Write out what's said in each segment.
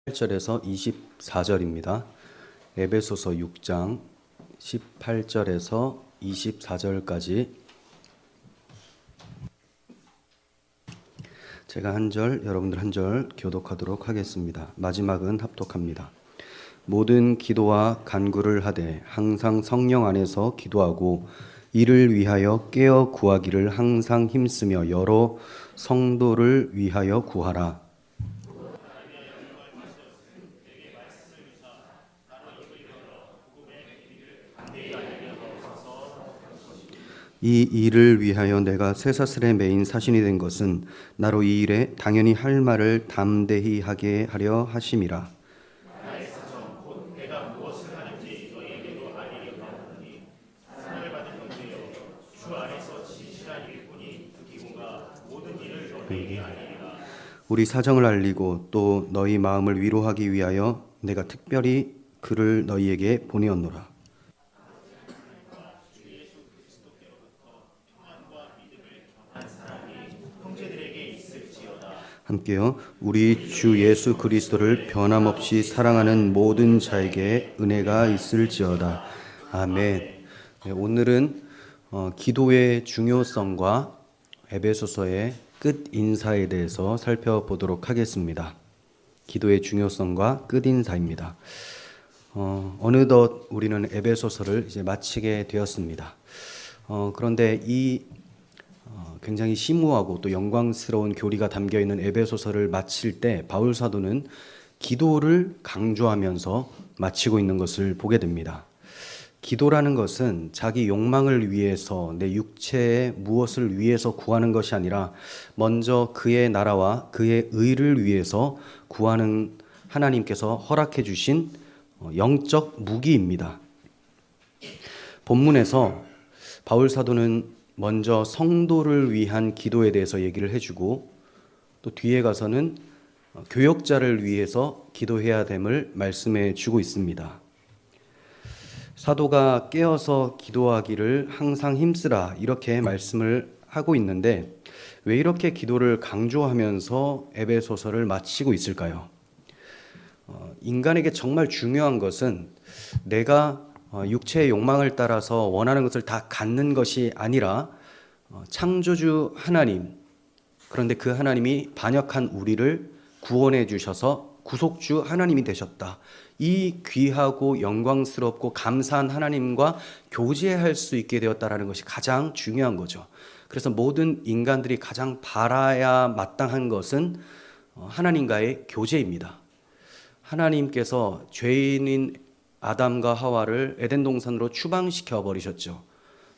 18절에서 24절입니다. 에베소서 6장 18절에서 24절까지 제가 한 절, 여러분들 한 절 교독하도록 하겠습니다. 마지막은 합독합니다. 모든 기도와 간구를 하되 항상 성령 안에서 기도하고 이를 위하여 깨어 구하기를 항상 힘쓰며 여러 성도를 위하여 구하라. 이 일을 위하여 내가 쇠사슬에 매인 사신이 된 것은 나로 이 일에 당연히 할 말을 담대히 하게 하려 하심이라. 우리 사정을 알리고 또 너희 마음을 위로하기 위하여 내가 특별히 그를 너희에게 보내었노라. 함께요. 우리 주 예수 그리스도를 변함없이 사랑하는 모든 자에게 은혜가 있을지어다. 아멘. 네, 오늘은 기도의 중요성과 에베소서의 끝 인사에 대해서 살펴보도록 하겠습니다. 기도의 중요성과 끝 인사입니다. 어느덧 우리는 에베소서를 이제 마치게 되었습니다. 그런데 이 굉장히 심오하고 또 영광스러운 교리가 담겨있는 에베소서를 마칠 때 바울 사도는 기도를 강조하면서 마치고 있는 것을 보게 됩니다. 기도라는 것은 자기 욕망을 위해서 내 육체의 무엇을 위해서 구하는 것이 아니라 먼저 그의 나라와 그의 의를 위해서 구하는 하나님께서 허락해 주신 영적 무기입니다. 본문에서 바울 사도는 먼저 성도를 위한 기도에 대해서 얘기를 해주고 또 뒤에 가서는 교역자를 위해서 기도해야 됨을 말씀해 주고 있습니다. 사도가 깨어서 기도하기를 항상 힘쓰라 이렇게 말씀을 하고 있는데 왜 이렇게 기도를 강조하면서 에베소서를 마치고 있을까요? 인간에게 정말 중요한 것은 내가 육체의 욕망을 따라서 원하는 것을 다 갖는 것이 아니라 창조주 하나님, 그런데 그 하나님이 반역한 우리를 구원해 주셔서 구속주 하나님이 되셨다. 이 귀하고 영광스럽고 감사한 하나님과 교제할 수 있게 되었다라는 것이 가장 중요한 거죠. 그래서 모든 인간들이 가장 바라야 마땅한 것은 하나님과의 교제입니다. 하나님께서 죄인인 아담과 하와를 에덴 동산으로 추방시켜 버리셨죠.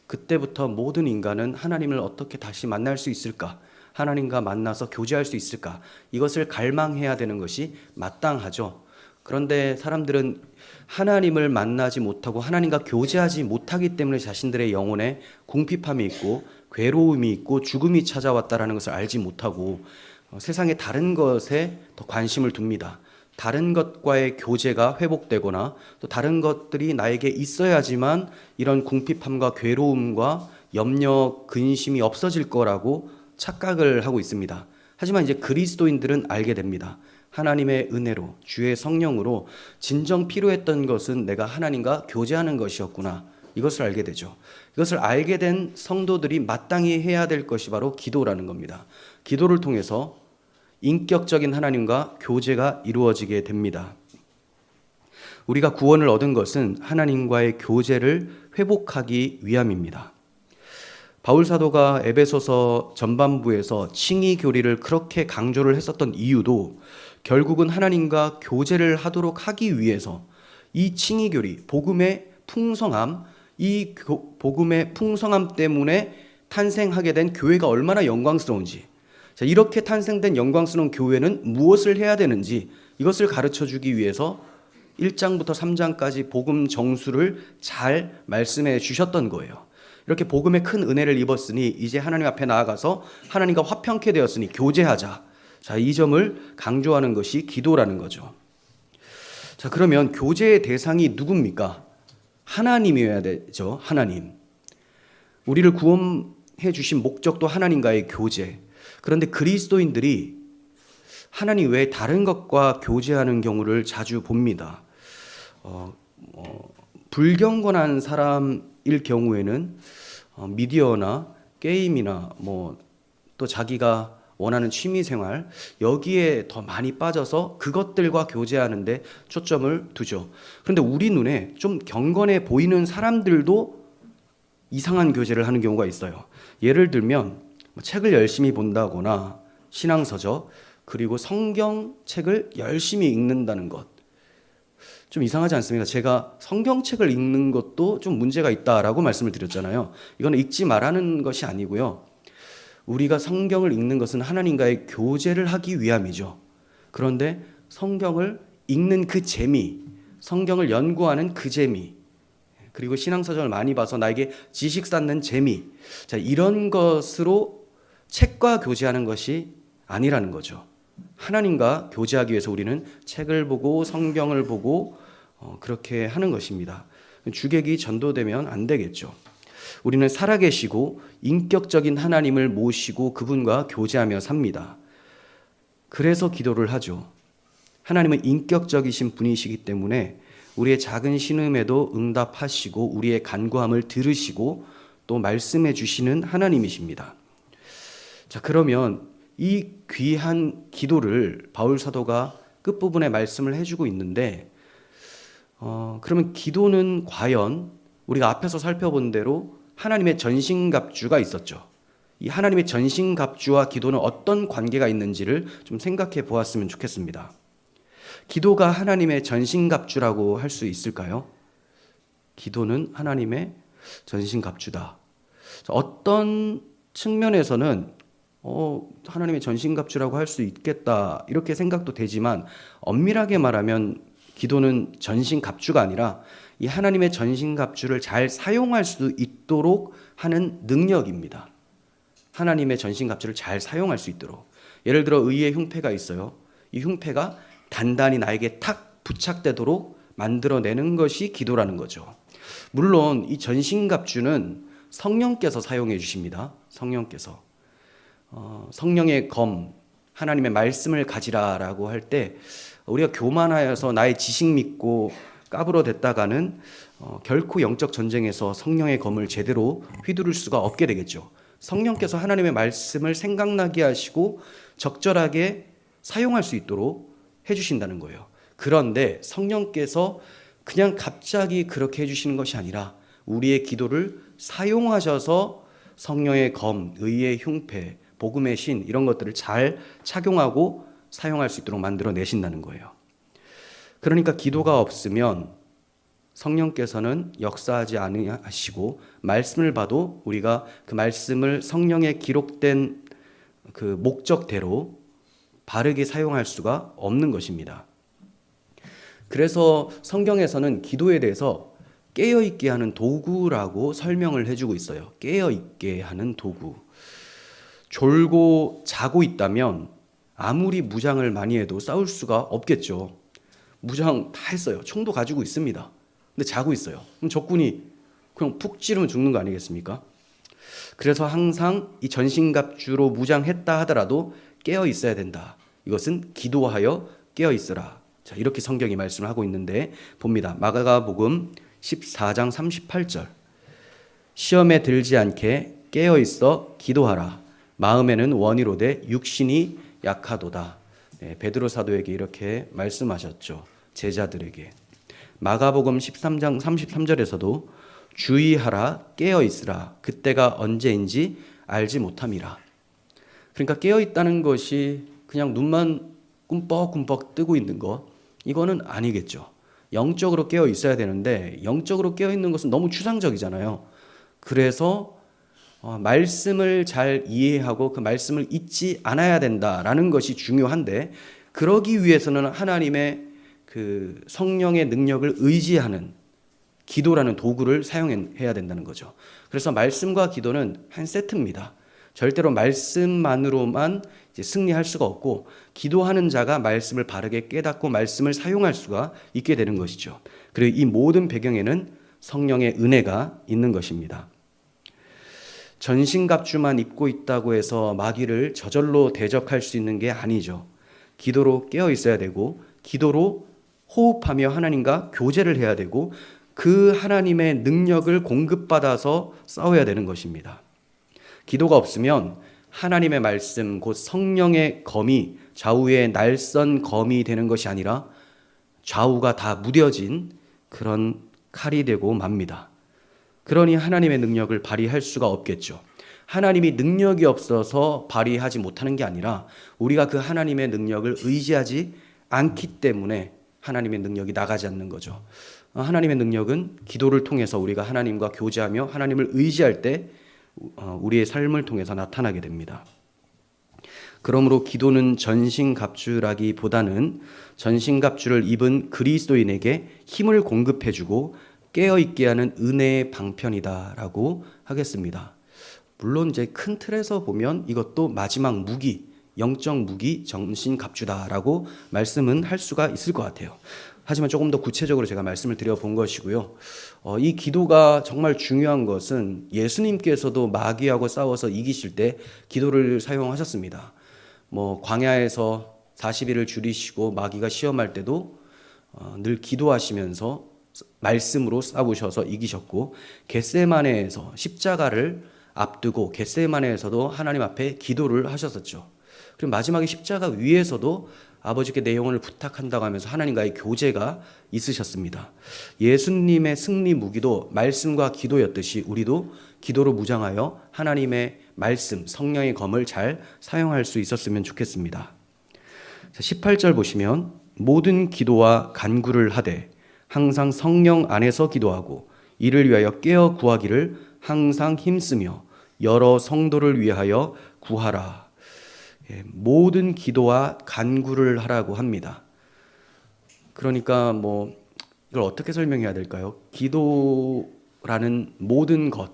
그때부터 모든 인간은 하나님을 어떻게 다시 만날 수 있을까? 하나님과 만나서 교제할 수 있을까? 이것을 갈망해야 되는 것이 마땅하죠. 그런데 사람들은 하나님을 만나지 못하고 하나님과 교제하지 못하기 때문에 자신들의 영혼에 궁핍함이 있고 괴로움이 있고 죽음이 찾아왔다라는 것을 알지 못하고 세상의 다른 것에 더 관심을 둡니다. 다른 것과의 교제가 회복되거나 또 다른 것들이 나에게 있어야지만 이런 궁핍함과 괴로움과 염려, 근심이 없어질 거라고 착각을 하고 있습니다. 하지만 이제 그리스도인들은 알게 됩니다. 하나님의 은혜로 주의 성령으로 진정 필요했던 것은 내가 하나님과 교제하는 것이었구나. 이것을 알게 되죠. 이것을 알게 된 성도들이 마땅히 해야 될 것이 바로 기도라는 겁니다. 기도를 통해서 인격적인 하나님과 교제가 이루어지게 됩니다. 우리가 구원을 얻은 것은 하나님과의 교제를 회복하기 위함입니다. 바울 사도가 에베소서 전반부에서 칭의 교리를 그렇게 강조를 했었던 이유도 결국은 하나님과 교제를 하도록 하기 위해서 이 칭의 교리, 복음의 풍성함, 이 복음의 풍성함 때문에 탄생하게 된 교회가 얼마나 영광스러운지, 자, 이렇게 탄생된 영광스러운 교회는 무엇을 해야 되는지 이것을 가르쳐주기 위해서 1장부터 3장까지 복음 정수를 잘 말씀해 주셨던 거예요. 이렇게 복음의 큰 은혜를 입었으니 이제 하나님 앞에 나아가서 하나님과 화평케 되었으니 교제하자. 자, 이 점을 강조하는 것이 기도라는 거죠. 자, 그러면 교제의 대상이 누굽니까? 하나님이어야 되죠. 하나님. 우리를 구원해 주신 목적도 하나님과의 교제. 그런데 그리스도인들이 하나님 외에 다른 것과 교제하는 경우를 자주 봅니다. 불경건한 사람일 경우에는 미디어나 게임이나 또 자기가 원하는 취미생활 여기에 더 많이 빠져서 그것들과 교제하는데 초점을 두죠. 그런데 우리 눈에 좀 경건해 보이는 사람들도 이상한 교제를 하는 경우가 있어요. 예를 들면 책을 열심히 본다거나 신앙서적 그리고 성경책을 열심히 읽는다는 것. 좀 이상하지 않습니까? 제가 성경책을 읽는 것도 좀 문제가 있다라고 말씀을 드렸잖아요. 이건 읽지 말라는 것이 아니고요. 우리가 성경을 읽는 것은 하나님과의 교제를 하기 위함이죠. 그런데 성경을 읽는 그 재미, 성경을 연구하는 그 재미, 그리고 신앙서적을 많이 봐서 나에게 지식 쌓는 재미, 자, 이런 것으로 책과 교제하는 것이 아니라는 거죠. 하나님과 교제하기 위해서 우리는 책을 보고 성경을 보고 그렇게 하는 것입니다. 주객이 전도되면 안 되겠죠. 우리는 살아계시고 인격적인 하나님을 모시고 그분과 교제하며 삽니다. 그래서 기도를 하죠. 하나님은 인격적이신 분이시기 때문에 우리의 작은 신음에도 응답하시고 우리의 간구함을 들으시고 또 말씀해 주시는 하나님이십니다. 자, 그러면 이 귀한 기도를 바울 사도가 끝부분에 말씀을 해주고 있는데 그러면 기도는 과연 우리가 앞에서 살펴본 대로 하나님의 전신갑주가 있었죠. 이 하나님의 전신갑주와 기도는 어떤 관계가 있는지를 좀 생각해 보았으면 좋겠습니다. 기도가 하나님의 전신갑주라고 할 수 있을까요? 기도는 하나님의 전신갑주다. 어떤 측면에서는 하나님의 전신갑주라고 할 수 있겠다 이렇게 생각도 되지만 엄밀하게 말하면 기도는 전신갑주가 아니라 이 하나님의 전신갑주를 잘 사용할 수 있도록 하는 능력입니다. 하나님의 전신갑주를 잘 사용할 수 있도록. 예를 들어 의의 흉패가 있어요. 이 흉패가 단단히 나에게 탁 부착되도록 만들어내는 것이 기도라는 거죠. 물론 이 전신갑주는 성령께서 사용해 주십니다. 성령께서. 성령의 검, 하나님의 말씀을 가지라라고 할 때 우리가 교만하여서 나의 지식 믿고 까불어댔다가는 결코 영적 전쟁에서 성령의 검을 제대로 휘두를 수가 없게 되겠죠. 성령께서 하나님의 말씀을 생각나게 하시고 적절하게 사용할 수 있도록 해주신다는 거예요. 그런데 성령께서 그냥 갑자기 그렇게 해주시는 것이 아니라 우리의 기도를 사용하셔서 성령의 검, 의의 흉패, 복음의 신 이런 것들을 잘 착용하고 사용할 수 있도록 만들어 내신다는 거예요. 그러니까 기도가 없으면 성령께서는 역사하지 않으시고 말씀을 봐도 우리가 그 말씀을 성령에 기록된 그 목적대로 바르게 사용할 수가 없는 것입니다. 그래서 성경에서는 기도에 대해서 깨어있게 하는 도구라고 설명을 해주고 있어요. 깨어있게 하는 도구. 졸고 자고 있다면 아무리 무장을 많이 해도 싸울 수가 없겠죠. 무장 다 했어요. 총도 가지고 있습니다. 근데 자고 있어요. 그럼 적군이 그냥 푹 찌르면 죽는 거 아니겠습니까? 그래서 항상 이 전신갑주로 무장했다 하더라도 깨어 있어야 된다. 이것은 기도하여 깨어 있으라. 자, 이렇게 성경이 말씀을 하고 있는데 봅니다. 마가복음 14장 38절. 시험에 들지 않게 깨어 있어 기도하라. 마음에는 원이로되 육신이 약하도다. 네, 베드로 사도에게 이렇게 말씀하셨죠. 제자들에게. 마가복음 13장 33절에서도 주의하라 깨어 있으라 그때가 언제인지 알지 못함이라. 그러니까 깨어 있다는 것이 그냥 눈만 꿈뻑꿈뻑 뜨고 있는 것 이거는 아니겠죠. 영적으로 깨어 있어야 되는데 영적으로 깨어 있는 것은 너무 추상적이잖아요. 그래서 말씀을 잘 이해하고 그 말씀을 잊지 않아야 된다라는 것이 중요한데 그러기 위해서는 하나님의 그 성령의 능력을 의지하는 기도라는 도구를 사용해야 된다는 거죠. 그래서 말씀과 기도는 한 세트입니다. 절대로 말씀만으로만 이제 승리할 수가 없고 기도하는 자가 말씀을 바르게 깨닫고 말씀을 사용할 수가 있게 되는 것이죠. 그리고 이 모든 배경에는 성령의 은혜가 있는 것입니다. 전신갑주만 입고 있다고 해서 마귀를 저절로 대적할 수 있는 게 아니죠. 기도로 깨어 있어야 되고 기도로 호흡하며 하나님과 교제를 해야 되고 그 하나님의 능력을 공급받아서 싸워야 되는 것입니다. 기도가 없으면 하나님의 말씀 곧 성령의 검이 좌우의 날선 검이 되는 것이 아니라 좌우가 다 무뎌진 그런 칼이 되고 맙니다. 그러니 하나님의 능력을 발휘할 수가 없겠죠. 하나님이 능력이 없어서 발휘하지 못하는 게 아니라 우리가 그 하나님의 능력을 의지하지 않기 때문에 하나님의 능력이 나가지 않는 거죠. 하나님의 능력은 기도를 통해서 우리가 하나님과 교제하며 하나님을 의지할 때 우리의 삶을 통해서 나타나게 됩니다. 그러므로 기도는 전신갑주라기보다는 전신갑주를 입은 그리스도인에게 힘을 공급해주고 깨어있게 하는 은혜의 방편이다라고 하겠습니다. 물론 이제 큰 틀에서 보면 이것도 마지막 무기, 영적 무기 전신갑주다라고 말씀은 할 수가 있을 것 같아요. 하지만 조금 더 구체적으로 제가 말씀을 드려본 것이고요. 이 기도가 정말 중요한 것은 예수님께서도 마귀하고 싸워서 이기실 때 기도를 사용하셨습니다. 광야에서 40일을 줄이시고 마귀가 시험할 때도 늘 기도하시면서 말씀으로 싸우셔서 이기셨고, 겟세마네에서 십자가를 앞두고 겟세마네에서도 하나님 앞에 기도를 하셨었죠. 그리고 마지막에 십자가 위에서도 아버지께 내 영혼을 부탁한다고 하면서 하나님과의 교제가 있으셨습니다. 예수님의 승리 무기도 말씀과 기도였듯이 우리도 기도로 무장하여 하나님의 말씀, 성령의 검을 잘 사용할 수 있었으면 좋겠습니다. 18절 보시면 모든 기도와 간구를 하되 항상 성령 안에서 기도하고 이를 위하여 깨어 구하기를 항상 힘쓰며 여러 성도를 위하여 구하라. 모든 기도와 간구를 하라고 합니다. 그러니까 이걸 어떻게 설명해야 될까요? 기도라는 모든 것,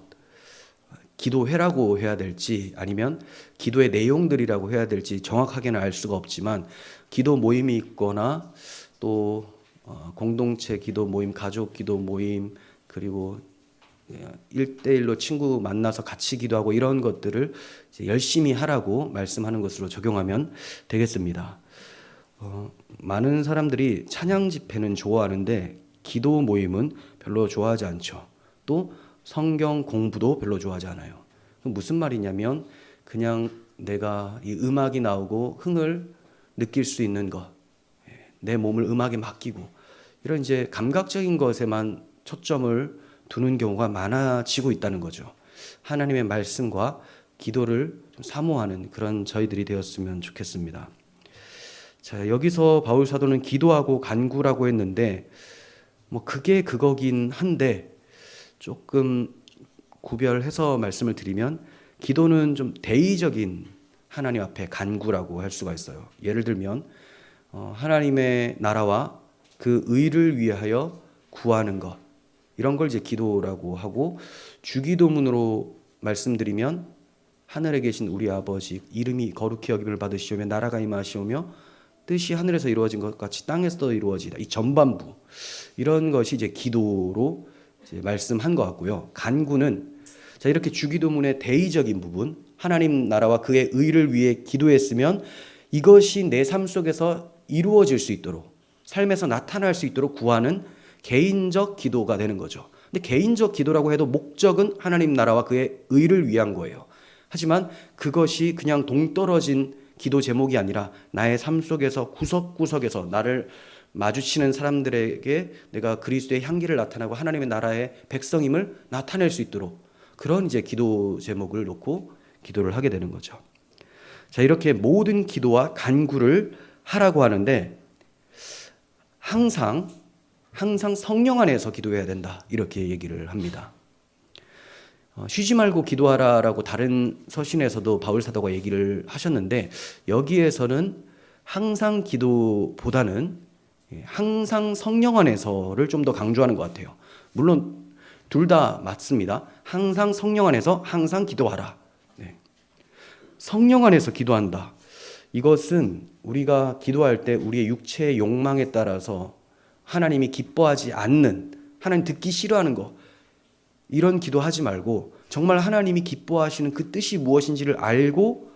기도회라고 해야 될지 아니면 기도의 내용들이라고 해야 될지 정확하게는 알 수가 없지만, 기도 모임이 있거나 또 공동체 기도 모임, 가족 기도 모임, 그리고 1대1로 친구 만나서 같이 기도하고 이런 것들을 이제 열심히 하라고 말씀하는 것으로 적용하면 되겠습니다. 많은 사람들이 찬양 집회는 좋아하는데 기도 모임은 별로 좋아하지 않죠. 또 성경 공부도 별로 좋아하지 않아요. 무슨 말이냐면 그냥 내가 이 음악이 나오고 흥을 느낄 수 있는 것, 내 몸을 음악에 맡기고 이런 이제 감각적인 것에만 초점을 두는 경우가 많아지고 있다는 거죠. 하나님의 말씀과 기도를 좀 사모하는 그런 저희들이 되었으면 좋겠습니다. 자, 여기서 바울 사도는 기도하고 간구라고 했는데 그게 그거긴 한데 조금 구별해서 말씀을 드리면 기도는 좀 대의적인 하나님 앞에 간구라고 할 수가 있어요. 예를 들면 하나님의 나라와 그 의를 위하여 구하는 것, 이런 걸 이제 기도라고 하고, 주기도문으로 말씀드리면 하늘에 계신 우리 아버지 이름이 거룩히 여김을 받으시오며 나라가 임하시오며 뜻이 하늘에서 이루어진 것 같이 땅에서도 이루어지다, 이 전반부, 이런 것이 이제 기도로 이제 말씀한 것 같고요. 간구는 자, 이렇게 주기도문의 대의적인 부분, 하나님 나라와 그의 의를 위해 기도했으면 이것이 내 삶 속에서 이루어질 수 있도록, 삶에서 나타날 수 있도록 구하는 개인적 기도가 되는 거죠. 근데 개인적 기도라고 해도 목적은 하나님 나라와 그의 의를 위한 거예요. 하지만 그것이 그냥 동떨어진 기도 제목이 아니라 나의 삶 속에서 구석구석에서 나를 마주치는 사람들에게 내가 그리스도의 향기를 나타나고 하나님의 나라의 백성임을 나타낼 수 있도록, 그런 이제 기도 제목을 놓고 기도를 하게 되는 거죠. 자, 이렇게 모든 기도와 간구를 하라고 하는데 항상 성령 안에서 기도해야 된다, 이렇게 얘기를 합니다. 쉬지 말고 기도하라라고 다른 서신에서도 바울 사도가 얘기를 하셨는데, 여기에서는 항상 기도보다는 항상 성령 안에서를 좀 더 강조하는 것 같아요. 물론 둘 다 맞습니다. 항상 성령 안에서 항상 기도하라. 성령 안에서 기도한다. 이것은 우리가 기도할 때 우리의 육체의 욕망에 따라서 하나님이 기뻐하지 않는, 하나님 듣기 싫어하는 거, 이런 기도하지 말고 정말 하나님이 기뻐하시는 그 뜻이 무엇인지를 알고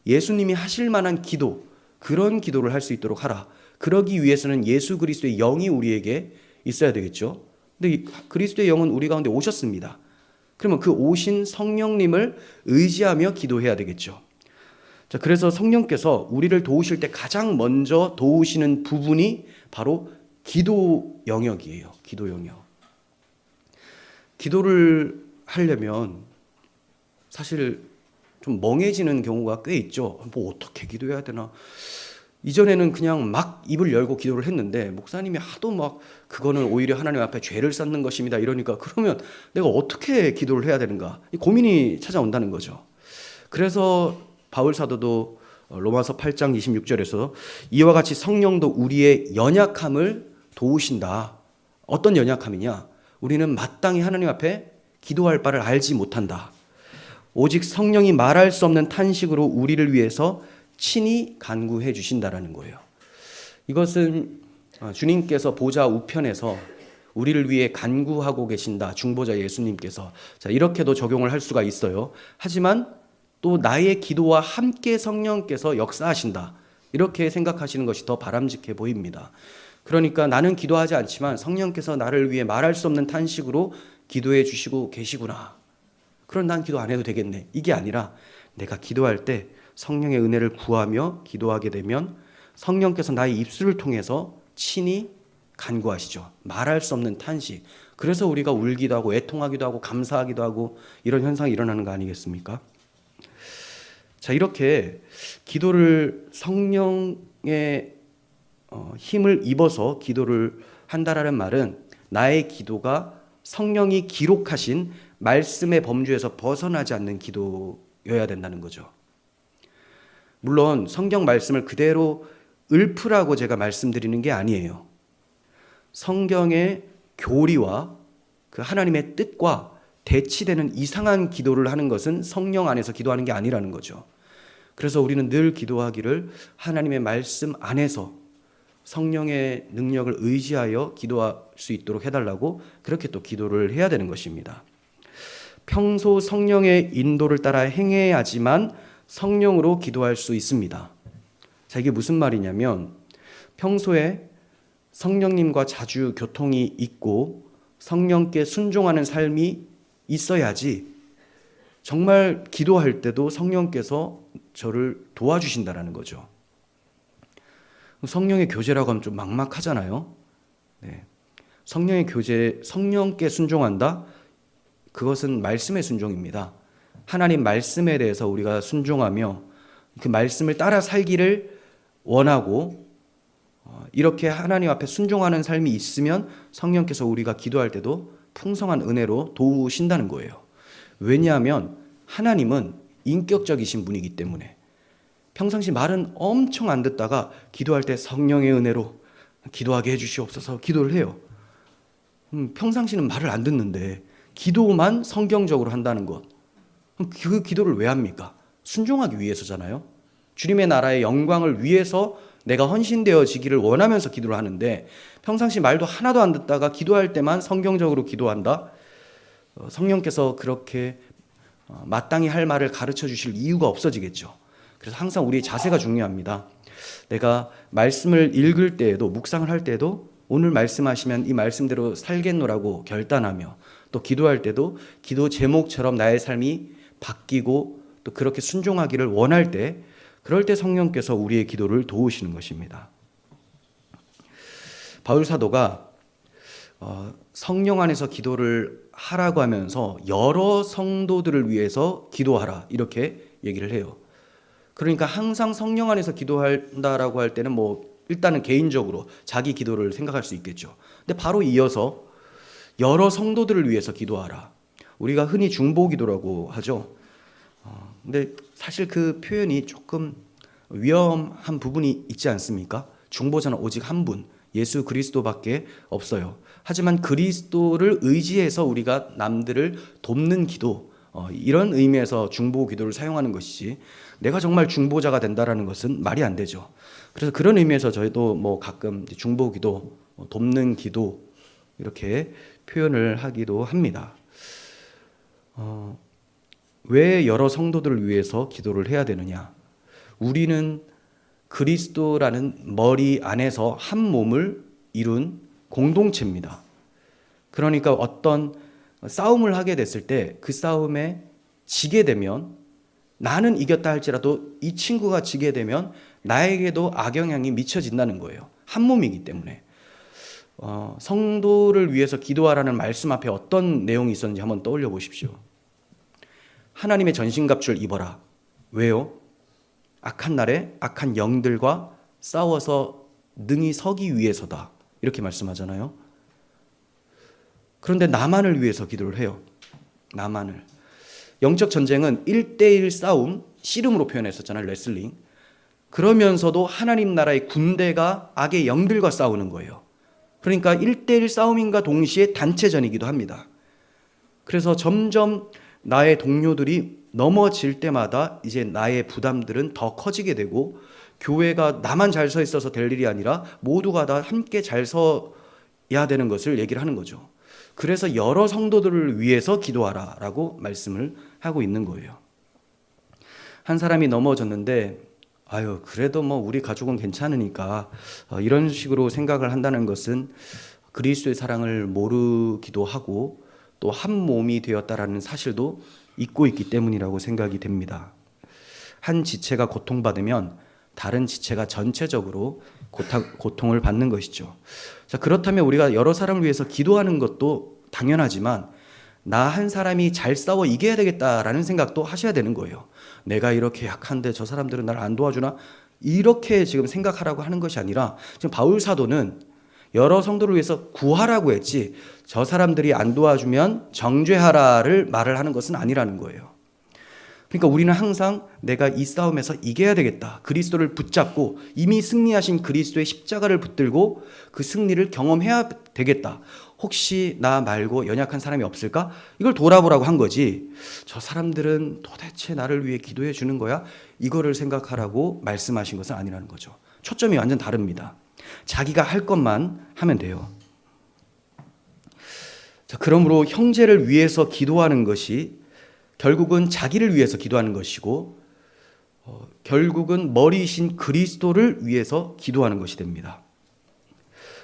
예수님이 하실 만한 기도, 그런 기도를 할 수 있도록 하라. 그러기 위해서는 예수 그리스도의 영이 우리에게 있어야 되겠죠. 근데 그리스도의 영은 우리 가운데 오셨습니다. 그러면 그 오신 성령님을 의지하며 기도해야 되겠죠. 자, 그래서 성령께서 우리를 도우실 때 가장 먼저 도우시는 부분이 바로 기도 영역이에요. 기도 영역. 기도를 하려면 사실 좀 멍해지는 경우가 꽤 있죠. 뭐 어떻게 기도해야 되나? 이전에는 그냥 막 입을 열고 기도를 했는데 목사님이 하도 막 그거는 오히려 하나님 앞에 죄를 쌓는 것입니다 이러니까 그러면 내가 어떻게 기도를 해야 되는가? 고민이 찾아온다는 거죠. 그래서 바울 사도도 로마서 8장 26절에서 이와 같이 성령도 우리의 연약함을 도우신다. 어떤 연약함이냐? 우리는 마땅히 하나님 앞에 기도할 바를 알지 못한다. 오직 성령이 말할 수 없는 탄식으로 우리를 위해서 친히 간구해 주신다라는 거예요. 이것은 주님께서 보좌 우편에서 우리를 위해 간구하고 계신다. 중보자 예수님께서. 자, 이렇게도 적용을 할 수가 있어요. 하지만 또 나의 기도와 함께 성령께서 역사하신다. 이렇게 생각하시는 것이 더 바람직해 보입니다. 그러니까 나는 기도하지 않지만 성령께서 나를 위해 말할 수 없는 탄식으로 기도해 주시고 계시구나. 그럼 난 기도 안 해도 되겠네. 이게 아니라 내가 기도할 때 성령의 은혜를 구하며 기도하게 되면 성령께서 나의 입술을 통해서 친히 간구하시죠. 말할 수 없는 탄식. 그래서 우리가 울기도 하고 애통하기도 하고 감사하기도 하고 이런 현상이 일어나는 거 아니겠습니까? 자, 이렇게 기도를 성령의 힘을 입어서 기도를 한다라는 말은 나의 기도가 성령이 기록하신 말씀의 범주에서 벗어나지 않는 기도여야 된다는 거죠. 물론 성경 말씀을 그대로 읊으라고 제가 말씀드리는 게 아니에요. 성경의 교리와 그 하나님의 뜻과 대치되는 이상한 기도를 하는 것은 성령 안에서 기도하는 게 아니라는 거죠. 그래서 우리는 늘 기도하기를 하나님의 말씀 안에서 성령의 능력을 의지하여 기도할 수 있도록 해달라고 그렇게 또 기도를 해야 되는 것입니다. 평소 성령의 인도를 따라 행해야지만 성령으로 기도할 수 있습니다. 자, 이게 무슨 말이냐면 평소에 성령님과 자주 교통이 있고 성령께 순종하는 삶이 있어야지 정말 기도할 때도 성령께서 저를 도와주신다라는 거죠. 성령의 교제라고 하면 좀 막막하잖아요. 네. 성령의 교제, 성령께 순종한다? 그것은 말씀의 순종입니다. 하나님 말씀에 대해서 우리가 순종하며 그 말씀을 따라 살기를 원하고 이렇게 하나님 앞에 순종하는 삶이 있으면 성령께서 우리가 기도할 때도 풍성한 은혜로 도우신다는 거예요. 왜냐하면 하나님은 인격적이신 분이기 때문에 평상시 말은 엄청 안 듣다가 기도할 때 성령의 은혜로 기도하게 해주시옵소서 기도를 해요. 평상시는 말을 안 듣는데 기도만 성경적으로 한다는 것. 그 기도를 왜 합니까? 순종하기 위해서잖아요. 주님의 나라의 영광을 위해서 내가 헌신되어지기를 원하면서 기도를 하는데 평상시 말도 하나도 안 듣다가 기도할 때만 성경적으로 기도한다? 성령께서 그렇게 마땅히 할 말을 가르쳐 주실 이유가 없어지겠죠. 그래서 항상 우리의 자세가 중요합니다. 내가 말씀을 읽을 때에도 묵상을 할 때에도 오늘 말씀하시면 이 말씀대로 살겠노라고 결단하며 또 기도할 때도 기도 제목처럼 나의 삶이 바뀌고 또 그렇게 순종하기를 원할 때 그럴 때 성령께서 우리의 기도를 도우시는 것입니다. 바울 사도가 성령 안에서 기도를 하라고 하면서 여러 성도들을 위해서 기도하라 이렇게 얘기를 해요. 그러니까 항상 성령 안에서 기도한다라고 할 때는 일단은 개인적으로 자기 기도를 생각할 수 있겠죠. 근데 바로 이어서 여러 성도들을 위해서 기도하라. 우리가 흔히 중보기도라고 하죠. 근데 사실 그 표현이 조금 위험한 부분이 있지 않습니까? 중보자는 오직 한 분, 예수 그리스도밖에 없어요. 하지만 그리스도를 의지해서 우리가 남들을 돕는 기도, 이런 의미에서 중보기도를 사용하는 것이지 내가 정말 중보자가 된다라는 것은 말이 안 되죠. 그래서 그런 의미에서 저희도 가끔 중보기도, 돕는 기도 이렇게 표현을 하기도 합니다. 왜 여러 성도들을 위해서 기도를 해야 되느냐? 우리는 그리스도라는 머리 안에서 한 몸을 이룬 공동체입니다. 그러니까 어떤 싸움을 하게 됐을 때 그 싸움에 지게 되면 나는 이겼다 할지라도 이 친구가 지게 되면 나에게도 악영향이 미쳐진다는 거예요. 한 몸이기 때문에. 성도를 위해서 기도하라는 말씀 앞에 어떤 내용이 있었는지 한번 떠올려 보십시오. 하나님의 전신갑주를 입어라. 왜요? 악한 날에 악한 영들과 싸워서 능히 서기 위해서다. 이렇게 말씀하잖아요. 그런데 나만을 위해서 기도를 해요. 나만을. 영적 전쟁은 1대1 싸움, 씨름으로 표현했었잖아요. 레슬링. 그러면서도 하나님 나라의 군대가 악의 영들과 싸우는 거예요. 그러니까 1대1 싸움인가 동시에 단체전이기도 합니다. 그래서 점점 나의 동료들이 넘어질 때마다 이제 나의 부담들은 더 커지게 되고, 교회가 나만 잘 서 있어서 될 일이 아니라 모두가 다 함께 잘 서야 되는 것을 얘기를 하는 거죠. 그래서 여러 성도들을 위해서 기도하라 라고 말씀을 하고 있는 거예요. 한 사람이 넘어졌는데 그래도 우리 가족은 괜찮으니까 이런 식으로 생각을 한다는 것은 그리스도의 사랑을 모르기도 하고 또 한 몸이 되었다라는 사실도 잊고 있기 때문이라고 생각이 됩니다. 한 지체가 고통받으면 다른 지체가 전체적으로 고통을 받는 것이죠. 자, 그렇다면 우리가 여러 사람을 위해서 기도하는 것도 당연하지만 나 한 사람이 잘 싸워 이겨야 되겠다라는 생각도 하셔야 되는 거예요. 내가 이렇게 약한데 저 사람들은 날 안 도와주나? 이렇게 지금 생각하라고 하는 것이 아니라, 지금 바울 사도는 여러 성도를 위해서 구하라고 했지 저 사람들이 안 도와주면 정죄하라를 말을 하는 것은 아니라는 거예요. 그러니까 우리는 항상 내가 이 싸움에서 이겨야 되겠다. 그리스도를 붙잡고 이미 승리하신 그리스도의 십자가를 붙들고 그 승리를 경험해야 되겠다. 혹시 나 말고 연약한 사람이 없을까? 이걸 돌아보라고 한 거지. 저 사람들은 도대체 나를 위해 기도해 주는 거야? 이거를 생각하라고 말씀하신 것은 아니라는 거죠. 초점이 완전 다릅니다. 자기가 할 것만 하면 돼요. 자, 그러므로 형제를 위해서 기도하는 것이 결국은 자기를 위해서 기도하는 것이고 결국은 머리이신 그리스도를 위해서 기도하는 것이 됩니다.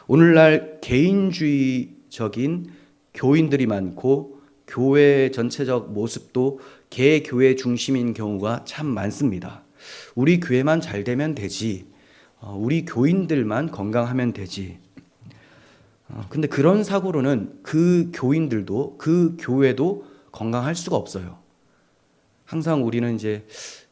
오늘날 개인주의적인 교인들이 많고 교회 전체적 모습도 개교회 중심인 경우가 참 많습니다. 우리 교회만 잘 되면 되지, 우리 교인들만 건강하면 되지. 근데 그런 사고로는 그 교인들도 그 교회도 건강할 수가 없어요. 항상 우리는 이제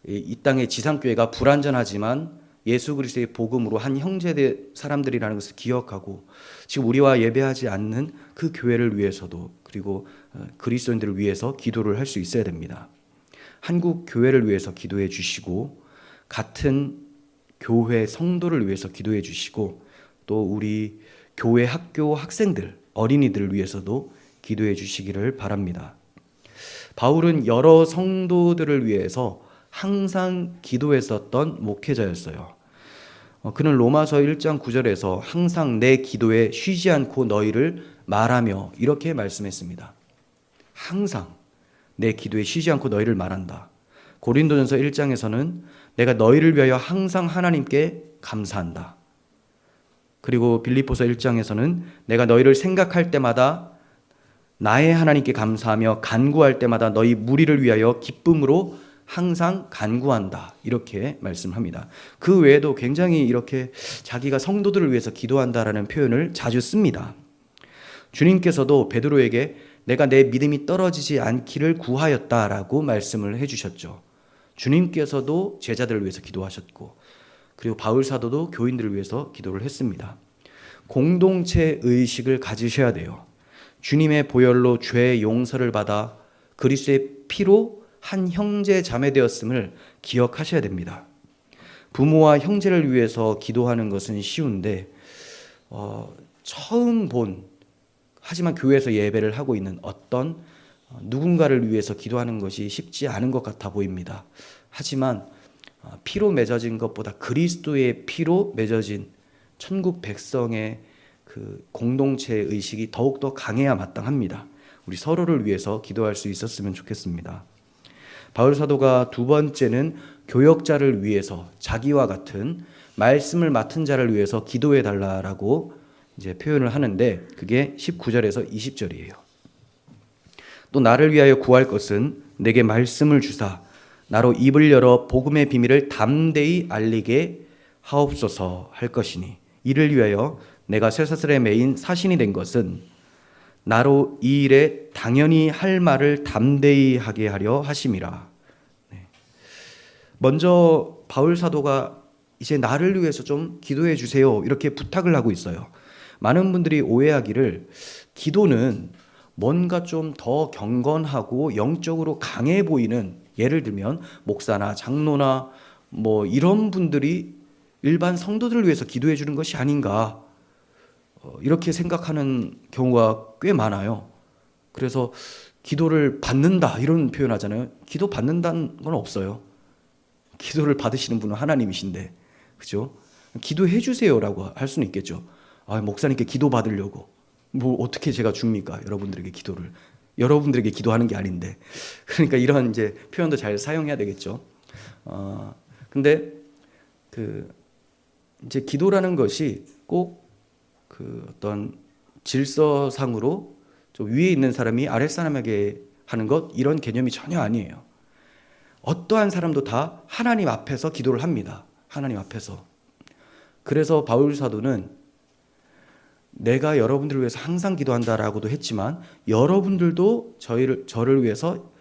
이 땅의 지상교회가 불완전하지만 예수 그리스도의 복음으로 한 형제 사람들이라는 것을 기억하고 지금 우리와 예배하지 않는 그 교회를 위해서도 그리고 그리스도인들을 위해서 기도를 할 수 있어야 됩니다. 한국 교회를 위해서 기도해 주시고 같은 교회 성도를 위해서 기도해 주시고 또 우리 교회 학교 학생들, 어린이들을 위해서도 기도해 주시기를 바랍니다. 바울은 여러 성도들을 위해서 항상 기도했었던 목회자였어요. 그는 로마서 1장 9절에서 항상 내 기도에 쉬지 않고 너희를 말하며 이렇게 말씀했습니다. 항상 내 기도에 쉬지 않고 너희를 말한다. 고린도전서 1장에서는 내가 너희를 위하여 항상 하나님께 감사한다. 그리고 빌립보서 1장에서는 내가 너희를 생각할 때마다 나의 하나님께 감사하며 간구할 때마다 너희 무리를 위하여 기쁨으로 항상 간구한다. 이렇게 말씀합니다. 그 외에도 굉장히 이렇게 자기가 성도들을 위해서 기도한다라는 표현을 자주 씁니다. 주님께서도 베드로에게 내가 내 믿음이 떨어지지 않기를 구하였다라고 말씀을 해주셨죠. 주님께서도 제자들을 위해서 기도하셨고 그리고 바울 사도도 교인들을 위해서 기도를 했습니다. 공동체 의식을 가지셔야 돼요. 주님의 보혈로 죄의 용서를 받아 그리스도의 피로 한 형제 자매 되었음을 기억하셔야 됩니다. 부모와 형제를 위해서 기도하는 것은 쉬운데 처음 본 하지만 교회에서 예배를 하고 있는 어떤 누군가를 위해서 기도하는 것이 쉽지 않은 것 같아 보입니다. 하지만 피로 맺어진 것보다 그리스도의 피로 맺어진 천국 백성의 그 공동체 의식이 더욱더 강해야 마땅합니다. 우리 서로를 위해서 기도할 수 있었으면 좋겠습니다. 바울 사도가 두 번째는 교역자를 위해서 자기와 같은 말씀을 맡은 자를 위해서 기도해 달라라고 이제 표현을 하는데 그게 19절에서 20절이에요. 또 나를 위하여 구할 것은 내게 말씀을 주사 나로 입을 열어 복음의 비밀을 담대히 알리게 하옵소서 할 것이니 이를 위하여 내가 쇠사슬에 매인 사신이 된 것은 나로 이 일에 당연히 할 말을 담대히 하게 하려 하심이라. 먼저 바울 사도가 이제 나를 위해서 좀 기도해 주세요 이렇게 부탁을 하고 있어요. 많은 분들이 오해하기를 기도는 뭔가 좀 더 경건하고 영적으로 강해 보이는, 예를 들면 목사나 장로나 뭐 이런 분들이 일반 성도들을 위해서 기도해 주는 것이 아닌가 이렇게 생각하는 경우가 꽤 많아요. 그래서 기도를 받는다 이런 표현하잖아요. 기도 받는다는 건 없어요. 기도를 받으시는 분은 하나님이신데, 그죠? 기도해 주세요라고 할 수는 있겠죠. 목사님께 기도 받으려고 뭐 어떻게 제가 줍니까? 여러분들에게 기도를. 여러분들에게 기도하는 게 아닌데. 그러니까 이런 이제 표현도 잘 사용해야 되겠죠. 근데 이제 기도라는 것이 꼭 어떤 질서상으로 좀 위에 있는 사람이 아랫사람에게 하는 것 이런 개념이 전혀 아니에요. 어떠한 사람도 다 하나님 앞에서 기도를 합니다. 하나님 앞에서. 그래서 바울 사도는 내가 여러분들을 위해서 항상 기도한다라고도 했지만 여러분들도 저를 위해서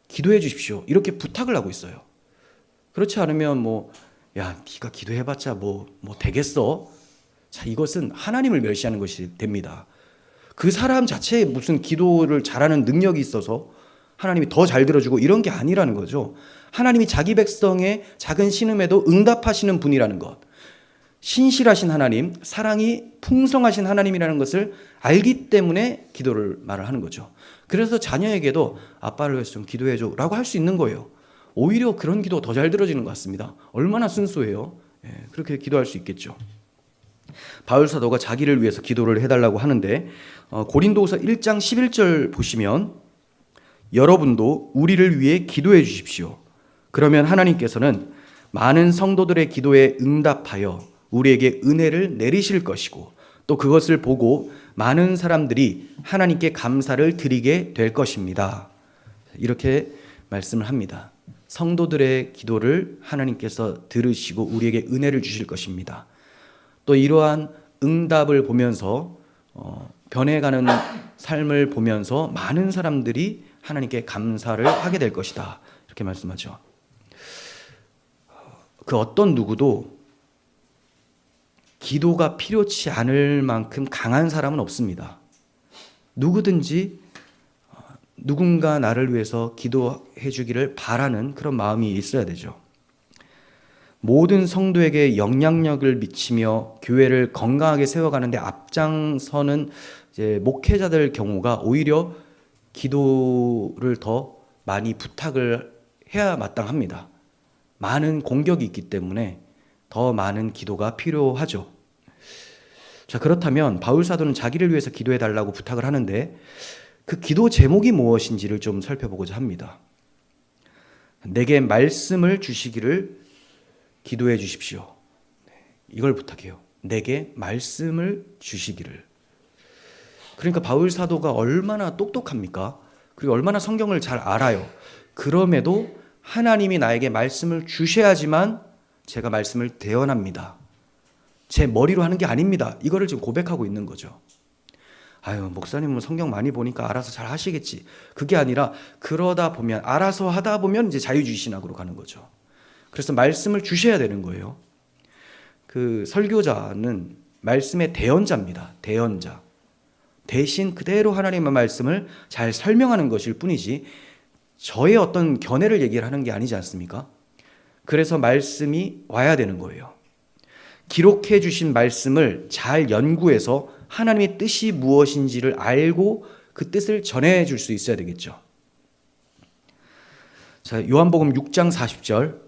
기도해 주십시오 이렇게 부탁을 하고 있어요. 그렇지 않으면 야 네가 기도해봤자 뭐 되겠어? 자, 이것은 하나님을 멸시하는 것이 됩니다. 그 사람 자체에 무슨 기도를 잘하는 능력이 있어서 하나님이 더 잘 들어주고 이런 게 아니라는 거죠. 하나님이 자기 백성의 작은 신음에도 응답하시는 분이라는 것, 신실하신 하나님, 사랑이 풍성하신 하나님이라는 것을 알기 때문에 기도를 말을 하는 거죠. 그래서 자녀에게도 아빠를 위해서 좀 기도해줘 라고 할 수 있는 거예요. 오히려 그런 기도가 더 잘 들어지는 것 같습니다. 얼마나 순수해요. 그렇게 기도할 수 있겠죠. 바울 사도가 자기를 위해서 기도를 해달라고 하는데 고린도후서 1장 11절 보시면 여러분도 우리를 위해 기도해 주십시오. 그러면 하나님께서는 많은 성도들의 기도에 응답하여 우리에게 은혜를 내리실 것이고 또 그것을 보고 많은 사람들이 하나님께 감사를 드리게 될 것입니다. 이렇게 말씀을 합니다. 성도들의 기도를 하나님께서 들으시고 우리에게 은혜를 주실 것입니다. 또 이러한 응답을 보면서 변해가는 삶을 보면서 많은 사람들이 하나님께 감사를 하게 될 것이다. 이렇게 말씀하죠. 그 어떤 누구도 기도가 필요치 않을 만큼 강한 사람은 없습니다. 누구든지 누군가 나를 위해서 기도해 주기를 바라는 그런 마음이 있어야 되죠. 모든 성도에게 영향력을 미치며 교회를 건강하게 세워가는데 앞장서는 이제 목회자들 경우가 오히려 기도를 더 많이 부탁을 해야 마땅합니다. 많은 공격이 있기 때문에 더 많은 기도가 필요하죠. 자, 그렇다면 바울 사도는 자기를 위해서 기도해 달라고 부탁을 하는데 그 기도 제목이 무엇인지를 좀 살펴보고자 합니다. 내게 말씀을 주시기를 기도해 주십시오. 이걸 부탁해요. 내게 말씀을 주시기를. 그러니까 바울 사도가 얼마나 똑똑합니까? 그리고 얼마나 성경을 잘 알아요. 그럼에도 하나님이 나에게 말씀을 주셔야지만 제가 말씀을 대언합니다. 제 머리로 하는 게 아닙니다. 이거를 지금 고백하고 있는 거죠. 목사님은 성경 많이 보니까 알아서 잘 하시겠지. 그게 아니라 그러다 보면 알아서 하다 보면 이제 자유주의신학으로 가는 거죠. 그래서 말씀을 주셔야 되는 거예요. 그 설교자는 말씀의 대언자입니다. 대언자. 대신 그대로 하나님의 말씀을 잘 설명하는 것일 뿐이지 저의 어떤 견해를 얘기를 하는 게 아니지 않습니까? 그래서 말씀이 와야 되는 거예요. 기록해 주신 말씀을 잘 연구해서 하나님의 뜻이 무엇인지를 알고 그 뜻을 전해 줄 수 있어야 되겠죠. 자, 요한복음 6장 40절.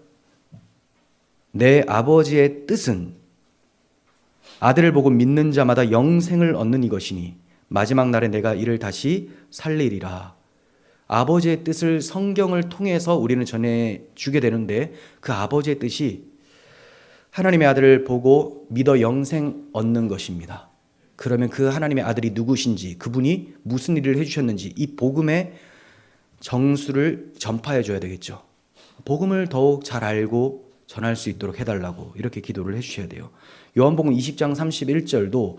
내 아버지의 뜻은 아들을 보고 믿는 자마다 영생을 얻는 이것이니 마지막 날에 내가 이를 다시 살리리라. 아버지의 뜻을 성경을 통해서 우리는 전해주게 되는데, 그 아버지의 뜻이 하나님의 아들을 보고 믿어 영생 얻는 것입니다. 그러면 그 하나님의 아들이 누구신지, 그분이 무슨 일을 해주셨는지 이 복음의 정수를 전파해 줘야 되겠죠. 복음을 더욱 잘 알고 전할 수 있도록 해달라고 이렇게 기도를 해주셔야 돼요. 요한복음 20장 31절도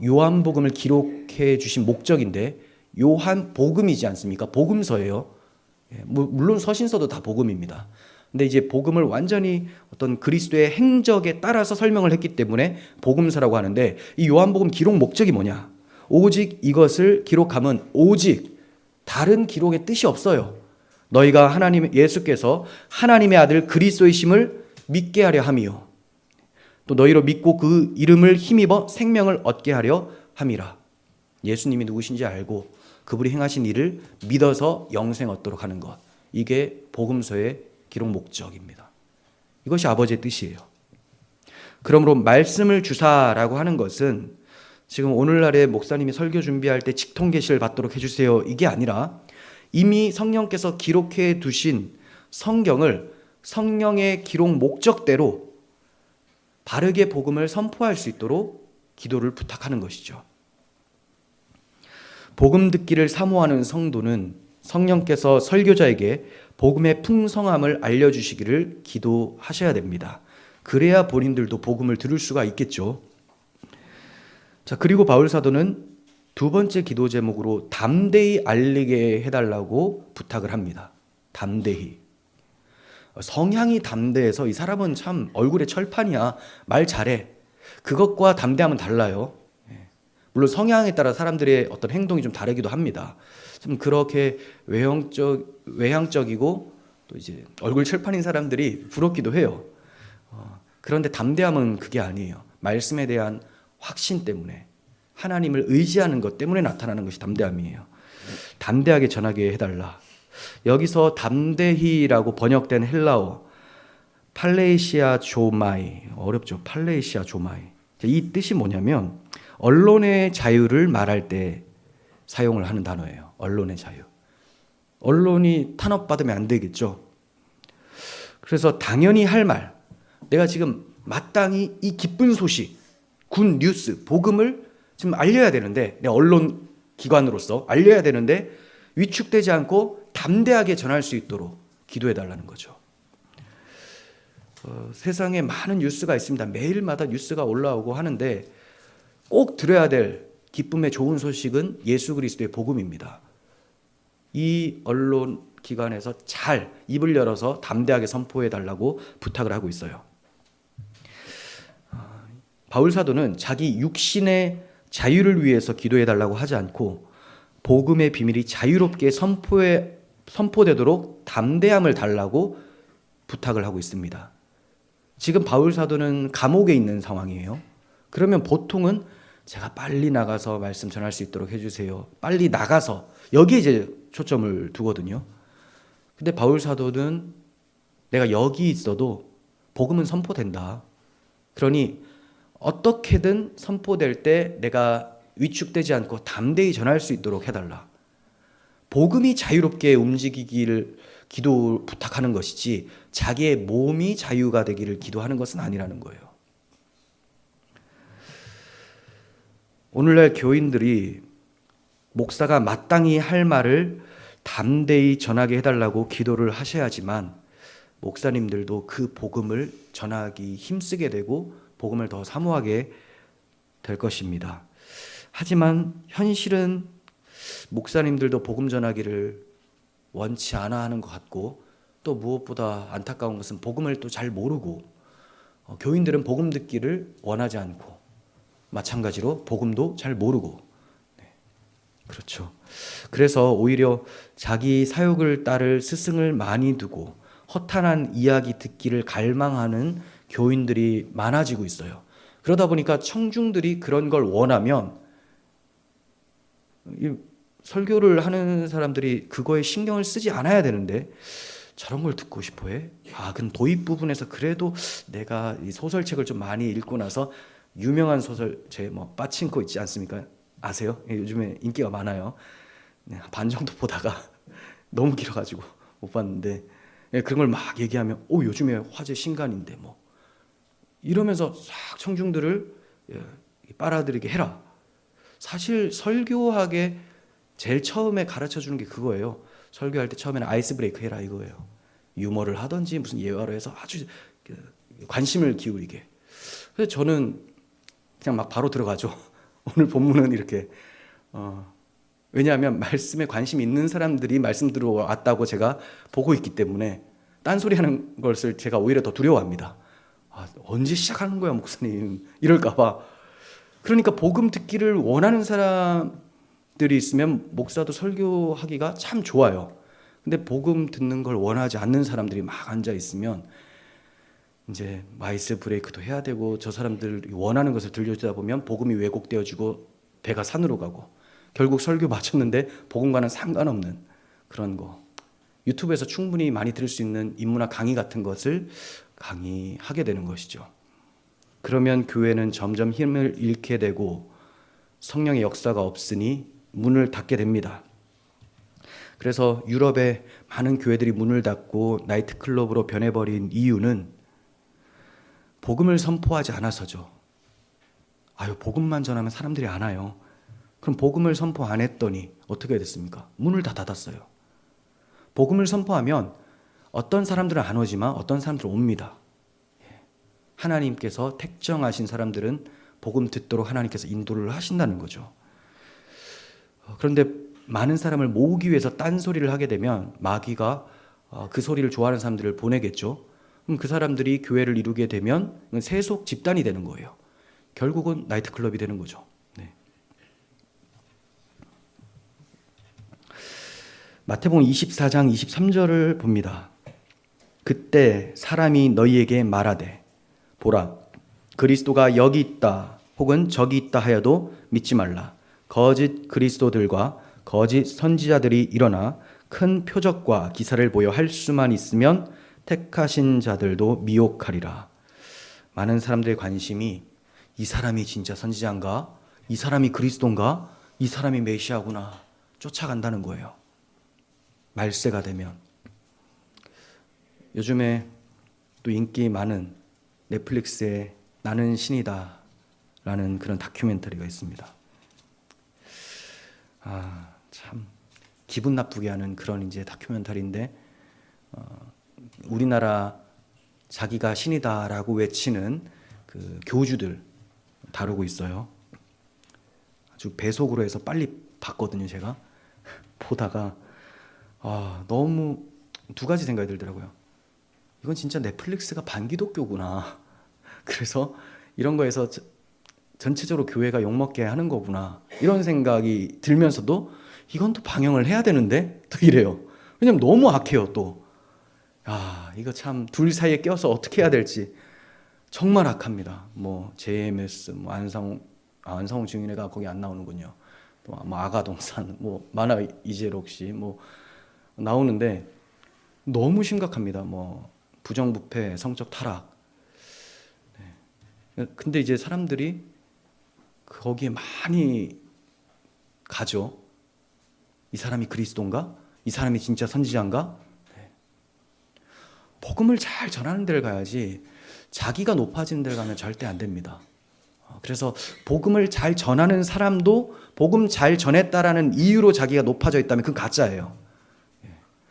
요한복음을 기록해 주신 목적인데, 요한복음이지 않습니까? 복음서예요. 물론 서신서도 다 복음입니다. 근데 이제 복음을 완전히 어떤 그리스도의 행적에 따라서 설명을 했기 때문에 복음서라고 하는데, 이 요한복음 기록 목적이 뭐냐? 오직 이것을 기록함은 오직 다른 기록의 뜻이 없어요. 너희가 예수께서 하나님의 아들 그리스도이심을 믿게 하려 함이요, 또 너희로 믿고 그 이름을 힘입어 생명을 얻게 하려 함이라. 예수님이 누구신지 알고 그분이 행하신 일을 믿어서 영생 얻도록 하는 것, 이게 복음서의 기록 목적입니다. 이것이 아버지의 뜻이에요. 그러므로 말씀을 주사라고 하는 것은 지금 오늘날에 목사님이 설교 준비할 때 직통 계시를 받도록 해주세요, 이게 아니라 이미 성령께서 기록해 두신 성경을 성령의 기록 목적대로 바르게 복음을 선포할 수 있도록 기도를 부탁하는 것이죠. 복음 듣기를 사모하는 성도는 성령께서 설교자에게 복음의 풍성함을 알려주시기를 기도하셔야 됩니다. 그래야 본인들도 복음을 들을 수가 있겠죠. 자, 그리고 바울 사도는 두 번째 기도 제목으로 담대히 알리게 해달라고 부탁을 합니다. 담대히. 성향이 담대해서 이 사람은 참 얼굴에 철판이야, 말 잘해, 그것과 담대함은 달라요. 물론 성향에 따라 사람들의 어떤 행동이 좀 다르기도 합니다. 좀 그렇게 외향적이고 또 이제 얼굴 철판인 사람들이 부럽기도 해요. 그런데 담대함은 그게 아니에요. 말씀에 대한 확신 때문에, 하나님을 의지하는 것 때문에 나타나는 것이 담대함이에요. 담대하게 전하게 해달라. 여기서 담대히라고 번역된 헬라어 팔레이시아 조마이, 어렵죠. 팔레이시아 조마이. 이 뜻이 뭐냐면 언론의 자유를 말할 때 사용을 하는 단어예요. 언론의 자유. 언론이 탄압받으면 안 되겠죠. 그래서 당연히 할 말, 내가 지금 마땅히 이 기쁜 소식, 굿 뉴스, 복음을 지금 알려야 되는데, 내 언론 기관으로서 알려야 되는데 위축되지 않고 담대하게 전할 수 있도록 기도해 달라는 거죠. 세상에 많은 뉴스가 있습니다. 매일마다 뉴스가 올라오고 하는데 꼭 들어야 될 기쁨의 좋은 소식은 예수 그리스도의 복음입니다. 이 언론 기관에서 잘 입을 열어서 담대하게 선포해 달라고 부탁을 하고 있어요. 바울 사도는 자기 육신의 자유를 위해서 기도해 달라고 하지 않고 복음의 비밀이 자유롭게 선포되도록 담대함을 달라고 부탁을 하고 있습니다. 지금 바울 사도는 감옥에 있는 상황이에요. 그러면 보통은 제가 빨리 나가서 말씀 전할 수 있도록 해주세요, 빨리 나가서, 여기에 이제 초점을 두거든요. 근데 바울 사도는 내가 여기 있어도 복음은 선포된다. 그러니 어떻게든 선포될 때 내가 위축되지 않고 담대히 전할 수 있도록 해달라. 복음이 자유롭게 움직이기를 부탁하는 것이지 자기의 몸이 자유가 되기를 기도하는 것은 아니라는 거예요. 오늘날 교인들이 목사가 마땅히 할 말을 담대히 전하게 해달라고 기도를 하셔야지만 목사님들도 그 복음을 전하기 힘쓰게 되고 복음을 더 사모하게 될 것입니다. 하지만 현실은 목사님들도 복음 전하기를 원치 않아 하는 것 같고, 또 무엇보다 안타까운 것은 복음을 또 잘 모르고 교인들은 복음 듣기를 원하지 않고, 마찬가지로 복음도 잘 모르고, 그렇죠. 그래서 오히려 자기 사역을 따를 스승을 많이 두고 허탄한 이야기 듣기를 갈망하는 교인들이 많아지고 있어요. 그러다 보니까 청중들이 그런 걸 원하면 설교를 하는 사람들이 그거에 신경을 쓰지 않아야 되는데 저런 걸 듣고 싶어 해? 그럼 도입 부분에서 그래도 내가 이 소설책을 좀 많이 읽고 나서, 유명한 소설책 빠친코 있지 않습니까? 아세요? 요즘에 인기가 많아요. 반 정도 보다가 너무 길어가지고 못 봤는데 그런 걸 막 얘기하면 요즘에 화제 신간인데 뭐 이러면서 싹 청중들을 빨아들이게 해라. 사실 설교학에 제일 처음에 가르쳐 주는 게 그거예요. 설교할 때 처음에는 아이스 브레이크 해라 이거예요. 유머를 하든지 무슨 예화로 해서 아주 관심을 기울이게. 그래서 저는 그냥 막 바로 들어가죠. 오늘 본문은 이렇게 왜냐하면 말씀에 관심 있는 사람들이 말씀 들어왔다고 제가 보고 있기 때문에 딴소리 하는 것을 제가 오히려 더 두려워합니다. 언제 시작하는 거야 목사님 이럴까 봐. 그러니까 복음 듣기를 원하는 사람들이 있으면 목사도 설교하기가 참 좋아요. 근데 복음 듣는 걸 원하지 않는 사람들이 막 앉아 있으면 이제 아이스 브레이크도 해야 되고 저 사람들이 원하는 것을 들려주다 보면 복음이 왜곡되어지고 배가 산으로 가고 결국 설교 마쳤는데 복음과는 상관없는 그런 거. 유튜브에서 충분히 많이 들을 수 있는 인문학 강의 같은 것을 강의하게 되는 것이죠. 그러면 교회는 점점 힘을 잃게 되고 성령의 역사가 없으니 문을 닫게 됩니다. 그래서 유럽의 많은 교회들이 문을 닫고 나이트클럽으로 변해버린 이유는 복음을 선포하지 않아서죠. 복음만 전하면 사람들이 안 와요. 그럼 복음을 선포 안 했더니 어떻게 됐습니까? 문을 다 닫았어요. 복음을 선포하면 어떤 사람들은 안 오지만 어떤 사람들은 옵니다. 하나님께서 택정하신 사람들은 복음 듣도록 하나님께서 인도를 하신다는 거죠. 그런데 많은 사람을 모으기 위해서 딴소리를 하게 되면 마귀가 그 소리를 좋아하는 사람들을 보내겠죠. 그럼 그 사람들이 교회를 이루게 되면 세속 집단이 되는 거예요. 결국은 나이트클럽이 되는 거죠. 마태복음 24장 23절을 봅니다. 그때 사람이 너희에게 말하되 보라 그리스도가 여기 있다 혹은 저기 있다 하여도 믿지 말라. 거짓 그리스도들과 거짓 선지자들이 일어나 큰 표적과 기사를 보여 할 수만 있으면 택하신 자들도 미혹하리라. 많은 사람들의 관심이 이 사람이 진짜 선지자인가? 이 사람이 그리스도인가? 이 사람이 메시아구나 쫓아간다는 거예요. 말세가 되면. 요즘에 또 인기 많은 넷플릭스에 나는 신이다 라는 그런 다큐멘터리가 있습니다. 참 기분 나쁘게 하는 그런 이제 다큐멘터리인데 우리나라 자기가 신이다라고 외치는 그 교주들 다루고 있어요. 아주 배속으로 해서 빨리 봤거든요. 제가 보다가 너무 두 가지 생각이 들더라고요. 이건 진짜 넷플릭스가 반기독교구나. 그래서 이런 거에서 전체적으로 교회가 욕먹게 하는 거구나. 이런 생각이 들면서도 이건 또 방영을 해야 되는데 또 이래요. 왜냐면 너무 악해요 또. 이거 참 둘 사이에 껴서 어떻게 해야 될지 정말 악합니다. 뭐 JMS, 뭐 안상홍 증인회가 거기 안 나오는군요. 또 뭐 아가동산, 뭐 만화 이재록 씨 뭐 나오는데 너무 심각합니다. 뭐 부정부패, 성적 타락. 근데 이제 사람들이 거기에 많이 가죠. 이 사람이 그리스도인가? 이 사람이 진짜 선지자인가? 복음을 잘 전하는 데를 가야지 자기가 높아지는 데를 가면 절대 안 됩니다. 그래서 복음을 잘 전하는 사람도 복음 잘 전했다라는 이유로 자기가 높아져 있다면 그건 가짜예요.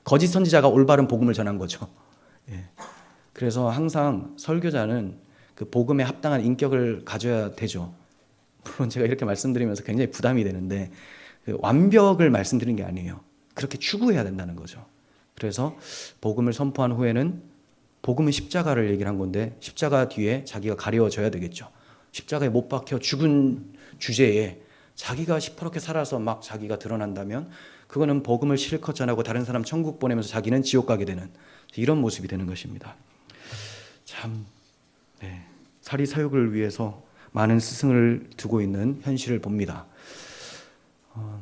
거짓 선지자가 올바른 복음을 전한 거죠. 그래서 항상 설교자는 그 복음에 합당한 인격을 가져야 되죠. 물론 제가 이렇게 말씀드리면서 굉장히 부담이 되는데 그 완벽을 말씀드리는 게 아니에요. 그렇게 추구해야 된다는 거죠. 그래서 복음을 선포한 후에는 복음은 십자가를 얘기를 한 건데 십자가 뒤에 자기가 가려져야 되겠죠. 십자가에 못 박혀 죽은 주제에 자기가 시퍼렇게 살아서 막 자기가 드러난다면 그거는 복음을 실컷 전하고 다른 사람 천국 보내면서 자기는 지옥 가게 되는 이런 모습이 되는 것입니다. 참 사리 사욕을 위해서 많은 스승을 두고 있는 현실을 봅니다.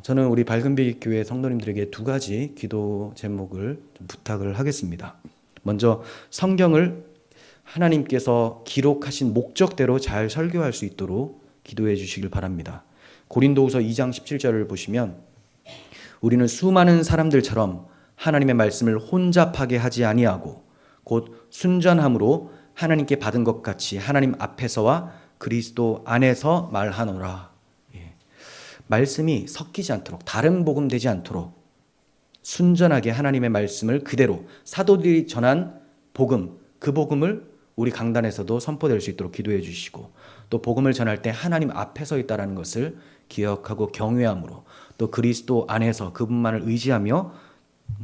저는 우리 밝은빛 교회 성도님들에게 두 가지 기도 제목을 좀 부탁을 하겠습니다. 먼저 성경을 하나님께서 기록하신 목적대로 잘 설교할 수 있도록 기도해 주시길 바랍니다. 고린도후서 2장 17절을 보시면 우리는 수많은 사람들처럼 하나님의 말씀을 혼잡하게 하지 아니하고 곧 순전함으로 하나님께 받은 것 같이 하나님 앞에서와 그리스도 안에서 말하노라. 말씀이 섞이지 않도록, 다른 복음 되지 않도록 순전하게 하나님의 말씀을 그대로 사도들이 전한 복음, 그 복음을 우리 강단에서도 선포될 수 있도록 기도해 주시고, 또 복음을 전할 때 하나님 앞에 서 있다는 것을 기억하고 경외함으로 또 그리스도 안에서 그분만을 의지하며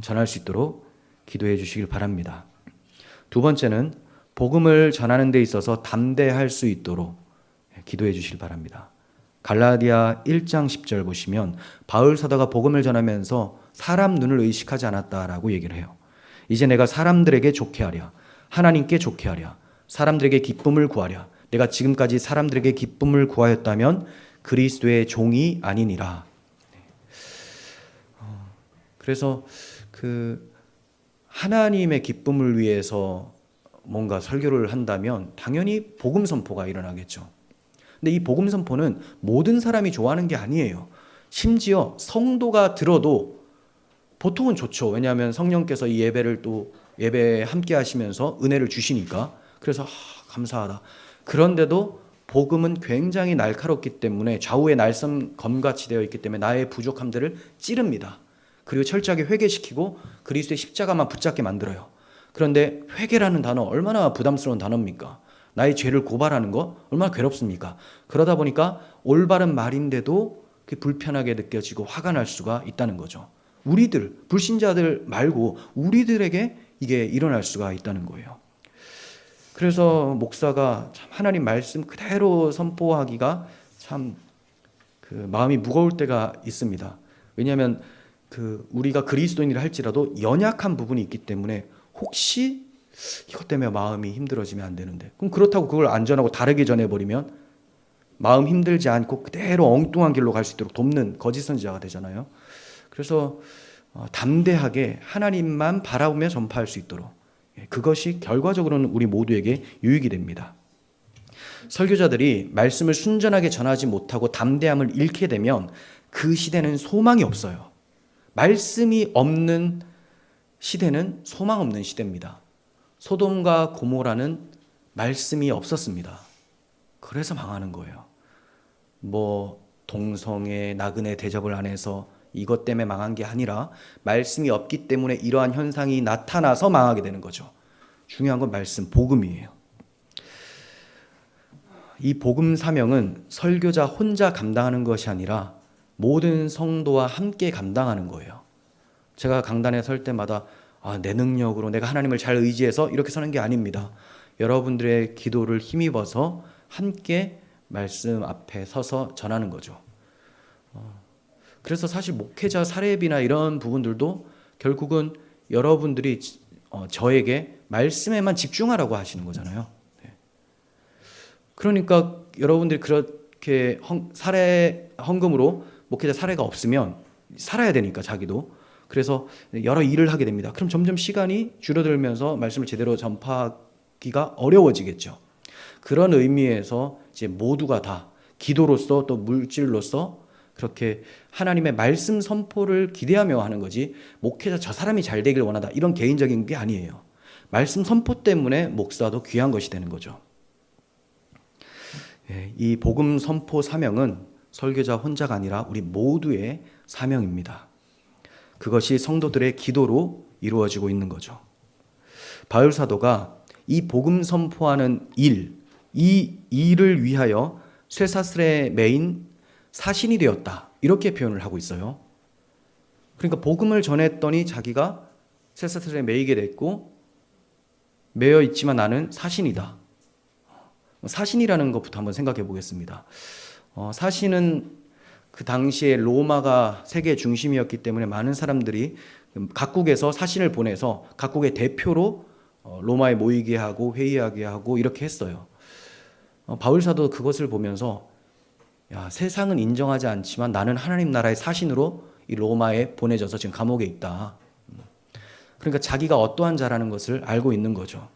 전할 수 있도록 기도해 주시길 바랍니다. 두 번째는 복음을 전하는 데 있어서 담대할 수 있도록 기도해 주시길 바랍니다. 갈라디아 1장 10절 보시면 바울 사도가 복음을 전하면서 사람 눈을 의식하지 않았다라고 얘기를 해요. 이제 내가 사람들에게 좋게 하랴, 하나님께 좋게 하랴, 사람들에게 기쁨을 구하랴. 내가 지금까지 사람들에게 기쁨을 구하였다면 그리스도의 종이 아니니라. 그래서 그 하나님의 기쁨을 위해서 뭔가 설교를 한다면 당연히 복음 선포가 일어나겠죠. 근데 이 복음 선포는 모든 사람이 좋아하는 게 아니에요. 심지어 성도가 들어도 보통은 좋죠. 왜냐하면 성령께서 이 예배를 또 예배에 함께 하시면서 은혜를 주시니까. 그래서 감사하다. 그런데도 복음은 굉장히 날카롭기 때문에 좌우에 날선 검같이 되어 있기 때문에 나의 부족함들을 찌릅니다. 그리고 철저하게 회개시키고 그리스도의 십자가만 붙잡게 만들어요. 그런데 회개라는 단어 얼마나 부담스러운 단어입니까? 나의 죄를 고발하는 거 얼마나 괴롭습니까? 그러다 보니까 올바른 말인데도 불편하게 느껴지고 화가 날 수가 있다는 거죠. 우리들, 불신자들 말고 우리들에게 이게 일어날 수가 있다는 거예요. 그래서 목사가 참 하나님 말씀 그대로 선포하기가 참 마음이 무거울 때가 있습니다. 왜냐하면 우리가 그리스도인이라 할지라도 연약한 부분이 있기 때문에 혹시 이것 때문에 마음이 힘들어지면 안 되는데, 그럼 그렇다고 그걸 안전하고 다르게 전해버리면 마음 힘들지 않고 그대로 엉뚱한 길로 갈 수 있도록 돕는 거짓 선지자가 되잖아요. 그래서 담대하게 하나님만 바라보며 전파할 수 있도록, 그것이 결과적으로는 우리 모두에게 유익이 됩니다. 설교자들이 말씀을 순전하게 전하지 못하고 담대함을 잃게 되면 그 시대는 소망이 없어요. 말씀이 없는 시대는 소망 없는 시대입니다. 소돔과 고모라는 말씀이 없었습니다. 그래서 망하는 거예요. 동성애, 나그네 대접을 안 해서 이것 때문에 망한 게 아니라 말씀이 없기 때문에 이러한 현상이 나타나서 망하게 되는 거죠. 중요한 건 말씀, 복음이에요. 이 복음 사명은 설교자 혼자 감당하는 것이 아니라 모든 성도와 함께 감당하는 거예요. 제가 강단에 설 때마다 내 능력으로 내가 하나님을 잘 의지해서 이렇게 서는 게 아닙니다. 여러분들의 기도를 힘입어서 함께 말씀 앞에 서서 전하는 거죠. 그래서 사실 목회자 사례비나 이런 부분들도 결국은 여러분들이 저에게 말씀에만 집중하라고 하시는 거잖아요. 그러니까 여러분들이 그렇게 사례 헌금으로 목회자 사례가 없으면 살아야 되니까 자기도. 그래서 여러 일을 하게 됩니다. 그럼 점점 시간이 줄어들면서 말씀을 제대로 전파하기가 어려워지겠죠. 그런 의미에서 이제 모두가 다 기도로서 또 물질로서 그렇게 하나님의 말씀 선포를 기대하며 하는 거지, 목회자 저 사람이 잘 되길 원한다 이런 개인적인 게 아니에요. 말씀 선포 때문에 목사도 귀한 것이 되는 거죠. 이 복음 선포 사명은 설교자 혼자가 아니라 우리 모두의 사명입니다. 그것이 성도들의 기도로 이루어지고 있는 거죠. 바울 사도가 이 복음 선포하는 이 일을 위하여 쇠사슬에 매인 사신이 되었다, 이렇게 표현을 하고 있어요. 그러니까 복음을 전했더니 자기가 쇠사슬에 매이게 됐고 매여 있지만 나는 사신이다. 사신이라는 것부터 한번 생각해 보겠습니다. 사신은 그 당시에 로마가 세계 중심이었기 때문에 많은 사람들이 각국에서 사신을 보내서 각국의 대표로 로마에 모이게 하고 회의하게 하고 이렇게 했어요. 바울 사도 그것을 보면서 세상은 인정하지 않지만 나는 하나님 나라의 사신으로 이 로마에 보내져서 지금 감옥에 있다. 그러니까 자기가 어떠한 자라는 것을 알고 있는 거죠.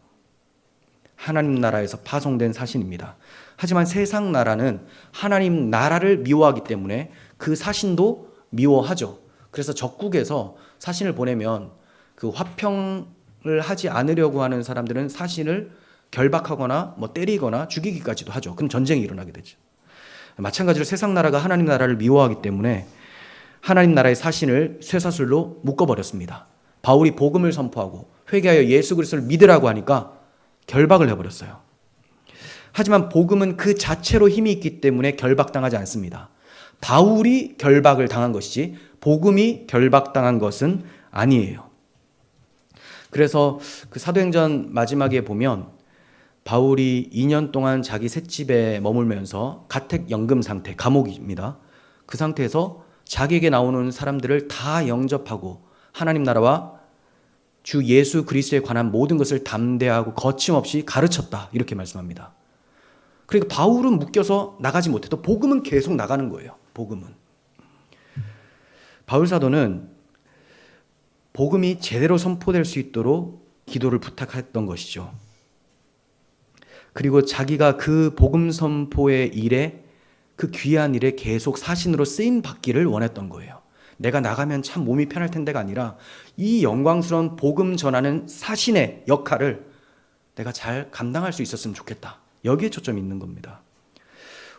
하나님 나라에서 파송된 사신입니다. 하지만 세상 나라는 하나님 나라를 미워하기 때문에 그 사신도 미워하죠. 그래서 적국에서 사신을 보내면 그 화평을 하지 않으려고 하는 사람들은 사신을 결박하거나 뭐 때리거나 죽이기까지도 하죠. 그럼 전쟁이 일어나게 되죠. 마찬가지로 세상 나라가 하나님 나라를 미워하기 때문에 하나님 나라의 사신을 쇠사슬로 묶어버렸습니다. 바울이 복음을 선포하고 회개하여 예수 그리스도를 믿으라고 하니까 결박을 해버렸어요. 하지만 복음은 그 자체로 힘이 있기 때문에 결박당하지 않습니다. 바울이 결박을 당한 것이지 복음이 결박당한 것은 아니에요. 그래서 그 사도행전 마지막에 보면 바울이 2년 동안 자기 셋집에 머물면서 가택연금 상태, 감옥입니다. 그 상태에서 자기에게 나오는 사람들을 다 영접하고 하나님 나라와 주 예수 그리스도에 관한 모든 것을 담대하고 거침없이 가르쳤다, 이렇게 말씀합니다. 그러니까 바울은 묶여서 나가지 못해도 복음은 계속 나가는 거예요. 복음은. 바울 사도는 복음이 제대로 선포될 수 있도록 기도를 부탁했던 것이죠. 그리고 자기가 그 복음 선포의 일에, 그 귀한 일에 계속 사신으로 쓰임 받기를 원했던 거예요. 내가 나가면 참 몸이 편할 텐데가 아니라 이 영광스러운 복음 전하는 사신의 역할을 내가 잘 감당할 수 있었으면 좋겠다. 여기에 초점이 있는 겁니다.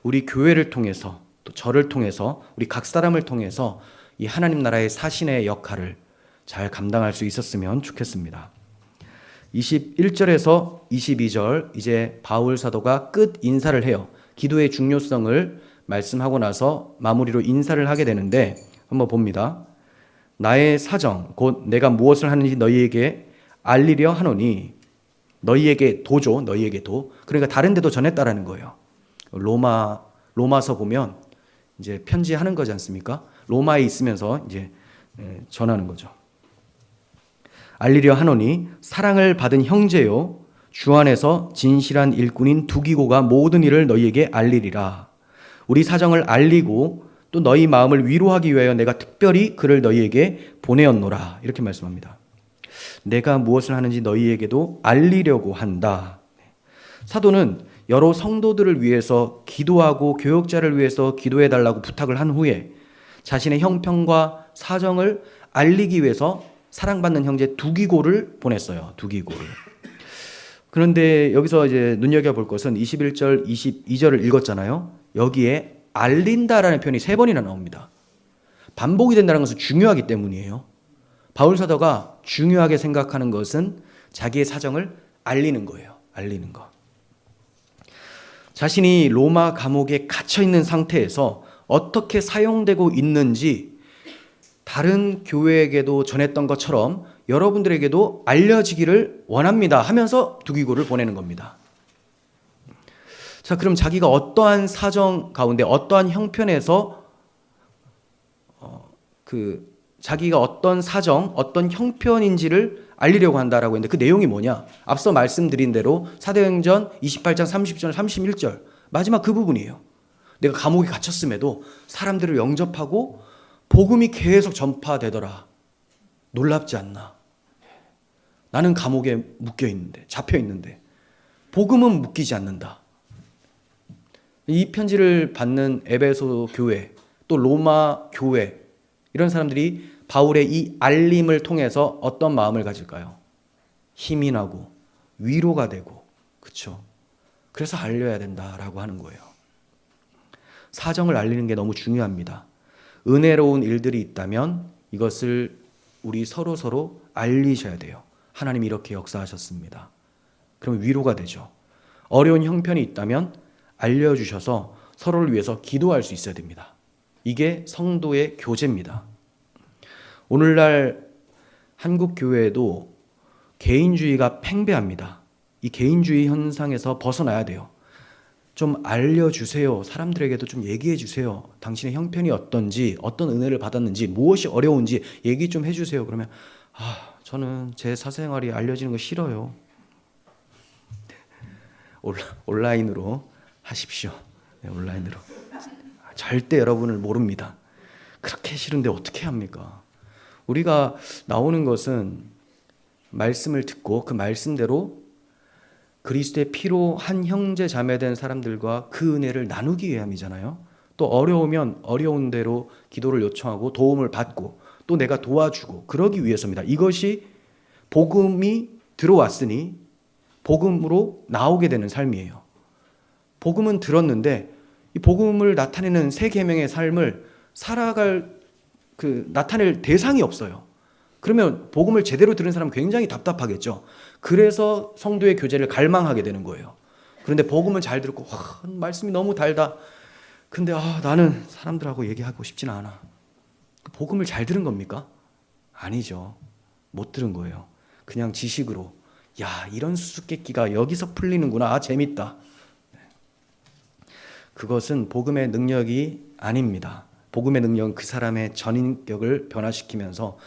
우리 교회를 통해서, 또 저를 통해서, 우리 각 사람을 통해서 이 하나님 나라의 사신의 역할을 잘 감당할 수 있었으면 좋겠습니다. 21절에서 22절, 이제 바울 사도가 끝 인사를 해요. 기도의 중요성을 말씀하고 나서 마무리로 인사를 하게 되는데 한번 봅니다. 나의 사정 곧 내가 무엇을 하는지 너희에게 알리려 하노니, 너희에게 도죠. 너희에게 도. 그러니까 다른 데도 전했다라는 거예요. 로마서 보면 이제 편지하는 거지 않습니까? 로마에 있으면서 이제 전하는 거죠. 알리려 하노니 사랑을 받은 형제요 주 안에서 진실한 일꾼인 두기고가 모든 일을 너희에게 알리리라. 우리 사정을 알리고 또 너희 마음을 위로하기 위하여 내가 특별히 그를 너희에게 보내었노라. 이렇게 말씀합니다. 내가 무엇을 하는지 너희에게도 알리려고 한다. 사도는 여러 성도들을 위해서 기도하고 교역자를 위해서 기도해달라고 부탁을 한 후에 자신의 형편과 사정을 알리기 위해서 사랑받는 형제 두기고를 보냈어요. 두기고를. 그런데 여기서 이제 눈여겨볼 것은 21절, 22절을 읽었잖아요. 여기에 알린다라는 표현이 3번이나 나옵니다. 반복이 된다는 것은 중요하기 때문이에요. 바울 사도가 중요하게 생각하는 것은 자기의 사정을 알리는 거예요. 알리는 것. 자신이 로마 감옥에 갇혀 있는 상태에서 어떻게 사용되고 있는지 다른 교회에게도 전했던 것처럼 여러분들에게도 알려지기를 원합니다 하면서 두기고를 보내는 겁니다. 자, 그럼 자기가 어떠한 사정 가운데 어떠한 형편에서 자기가 어떤 사정, 어떤 형편인지를 알리려고 한다라고 했는데 그 내용이 뭐냐? 앞서 말씀드린 대로 사도행전 28장 30절, 31절 마지막 그 부분이에요. 내가 감옥에 갇혔음에도 사람들을 영접하고 복음이 계속 전파되더라. 놀랍지 않나? 나는 감옥에 묶여 있는데, 잡혀 있는데 복음은 묶이지 않는다. 이 편지를 받는 에베소 교회, 또 로마 교회, 이런 사람들이 바울의 이 알림을 통해서 어떤 마음을 가질까요? 힘이 나고 위로가 되고, 그렇죠? 그래서 알려야 된다라고 하는 거예요. 사정을 알리는 게 너무 중요합니다. 은혜로운 일들이 있다면 이것을 우리 서로 알리셔야 돼요. 하나님이 이렇게 역사하셨습니다. 그럼 위로가 되죠. 어려운 형편이 있다면 알려주셔서 서로를 위해서 기도할 수 있어야 됩니다. 이게 성도의 교제입니다. 오늘날 한국 교회에도 개인주의가 팽배합니다. 이 개인주의 현상에서 벗어나야 돼요. 좀 알려주세요. 사람들에게도 좀 얘기해 주세요. 당신의 형편이 어떤지, 어떤 은혜를 받았는지, 무엇이 어려운지 얘기 좀 해주세요. 그러면 저는 제 사생활이 알려지는 거 싫어요. 온라인으로 하십시오. 네, 온라인으로. 절대 여러분을 모릅니다. 그렇게 싫은데 어떻게 합니까? 우리가 나오는 것은 말씀을 듣고 그 말씀대로 그리스도의 피로 한 형제 자매된 사람들과 그 은혜를 나누기 위함이잖아요. 또 어려우면 어려운 대로 기도를 요청하고 도움을 받고 또 내가 도와주고 그러기 위해서입니다. 이것이 복음이 들어왔으니 복음으로 나오게 되는 삶이에요. 복음은 들었는데 이 복음을 나타내는 새 계명의 삶을 살아갈 나타낼 대상이 없어요. 그러면 복음을 제대로 들은 사람은 굉장히 답답하겠죠. 그래서 성도의 교제를 갈망하게 되는 거예요. 그런데 복음은 잘 듣고 말씀이 너무 달다. 근데 나는 사람들하고 얘기하고 싶진 않아. 복음을 잘 들은 겁니까? 아니죠. 못 들은 거예요. 그냥 지식으로 이런 수수께끼가 여기서 풀리는구나. 재밌다. 그것은 복음의 능력이 아닙니다. 복음의 능력은 그 사람의 전인격을 변화시키면서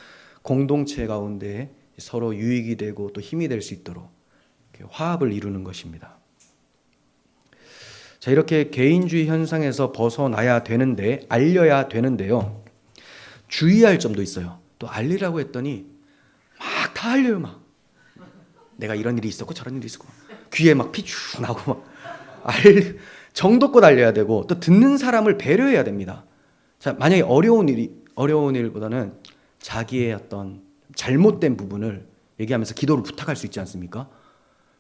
공동체 가운데 서로 유익이 되고 또 힘이 될 수 있도록 화합을 이루는 것입니다. 자, 이렇게 개인주의 현상에서 벗어나야 되는데, 알려야 되는데요. 주의할 점도 있어요. 또 알리라고 했더니 막 다 알려요. 막 내가 이런 일이 있었고 저런 일이 있었고 귀에 막 피 쭉 나고 정도껏 알려야 되고, 또 듣는 사람을 배려해야 됩니다. 자, 만약에 어려운 일보다는 자기의 어떤 잘못된 부분을 얘기하면서 기도를 부탁할 수 있지 않습니까?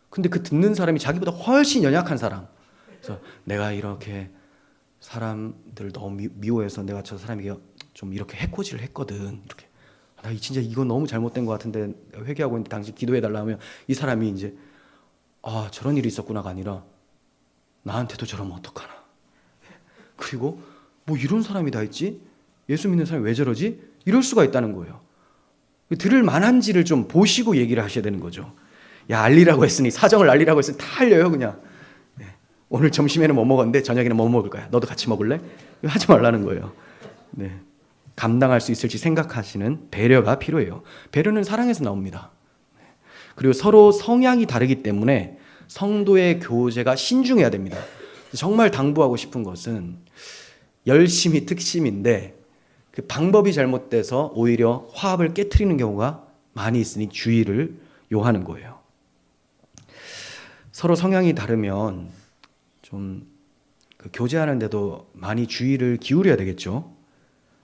근데 그 듣는 사람이 자기보다 훨씬 연약한 사람, 그래서 내가 이렇게 사람들 너무 미워해서 내가 저 사람에게 좀 이렇게 해코지를 했거든. 이렇게 나 진짜 이거 너무 잘못된 것 같은데 회개하고 있는데 당신 기도해달라 하면 이 사람이 이제 저런 일이 있었구나가 아니라 나한테도 저러면 어떡하나. 그리고 뭐 이런 사람이 다 있지? 예수 믿는 사람이 왜 저러지? 이럴 수가 있다는 거예요. 들을 만한지를 좀 보시고 얘기를 하셔야 되는 거죠. 알리라고 했으니, 사정을 알리라고 했으니 다 알려요 그냥. 오늘 점심에는 뭐 먹었는데 저녁에는 뭐 먹을 거야. 너도 같이 먹을래? 하지 말라는 거예요. 감당할 수 있을지 생각하시는 배려가 필요해요. 배려는 사랑에서 나옵니다. 그리고 서로 성향이 다르기 때문에 성도의 교제가 신중해야 됩니다. 정말 당부하고 싶은 것은 열심히 특심인데 그 방법이 잘못돼서 오히려 화합을 깨트리는 경우가 많이 있으니 주의를 요하는 거예요. 서로 성향이 다르면 좀 교제하는데도 많이 주의를 기울여야 되겠죠.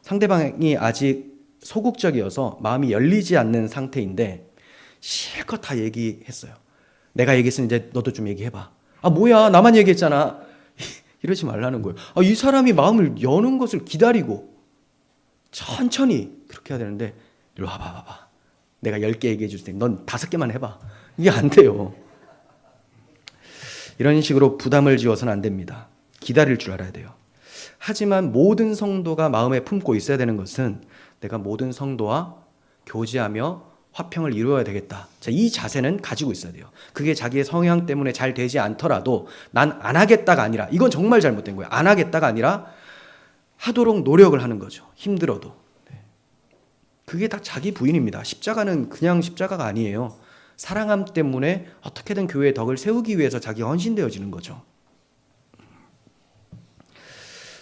상대방이 아직 소극적이어서 마음이 열리지 않는 상태인데 실컷 다 얘기했어요. 내가 얘기했으니 이제 너도 좀 얘기해봐. 뭐야 나만 얘기했잖아. 이러지 말라는 거예요. 이 사람이 마음을 여는 것을 기다리고 천천히 그렇게 해야 되는데, 이리 와봐. 내가 10개 얘기해 줄 테니 넌 5개만 해봐. 이게 안 돼요. 이런 식으로 부담을 지어서는 안 됩니다. 기다릴 줄 알아야 돼요. 하지만 모든 성도가 마음에 품고 있어야 되는 것은 내가 모든 성도와 교제하며 화평을 이루어야 되겠다. 자, 이 자세는 가지고 있어야 돼요. 그게 자기의 성향 때문에 잘 되지 않더라도 난 안 하겠다가 아니라, 이건 정말 잘못된 거예요. 안 하겠다가 아니라 하도록 노력을 하는 거죠. 힘들어도. 그게 다 자기 부인입니다. 십자가는 그냥 십자가가 아니에요. 사랑함 때문에 어떻게든 교회의 덕을 세우기 위해서 자기가 헌신되어지는 거죠.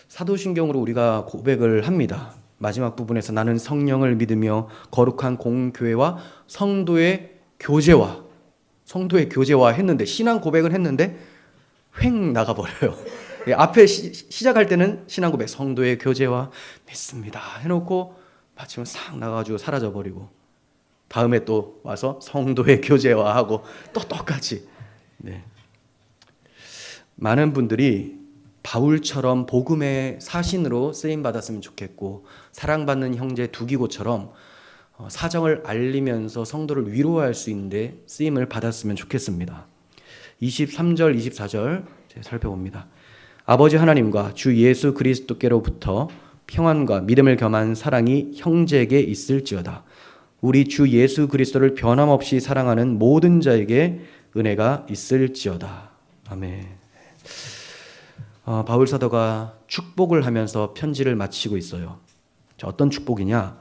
사도신경으로 우리가 고백을 합니다. 마지막 부분에서 나는 성령을 믿으며 거룩한 공교회와 성도의 교제와 했는데, 신앙 고백을 했는데 휙 나가버려요. 앞에 시작할 때는 신앙 고백, 성도의 교제와 믿습니다 해놓고 마치면 싹 나가가지고 사라져버리고, 다음에 또 와서 성도의 교제와 하고 또 똑같이. 많은 분들이 바울처럼 복음의 사신으로 쓰임받았으면 좋겠고, 사랑받는 형제 두기고처럼 사정을 알리면서 성도를 위로할 수 있는데 쓰임을 받았으면 좋겠습니다. 23절, 24절 살펴봅니다. 아버지 하나님과 주 예수 그리스도께로부터 평안과 믿음을 겸한 사랑이 형제에게 있을지어다. 우리 주 예수 그리스도를 변함없이 사랑하는 모든 자에게 은혜가 있을지어다. 아멘. 바울 사도가 축복을 하면서 편지를 마치고 있어요. 어떤 축복이냐?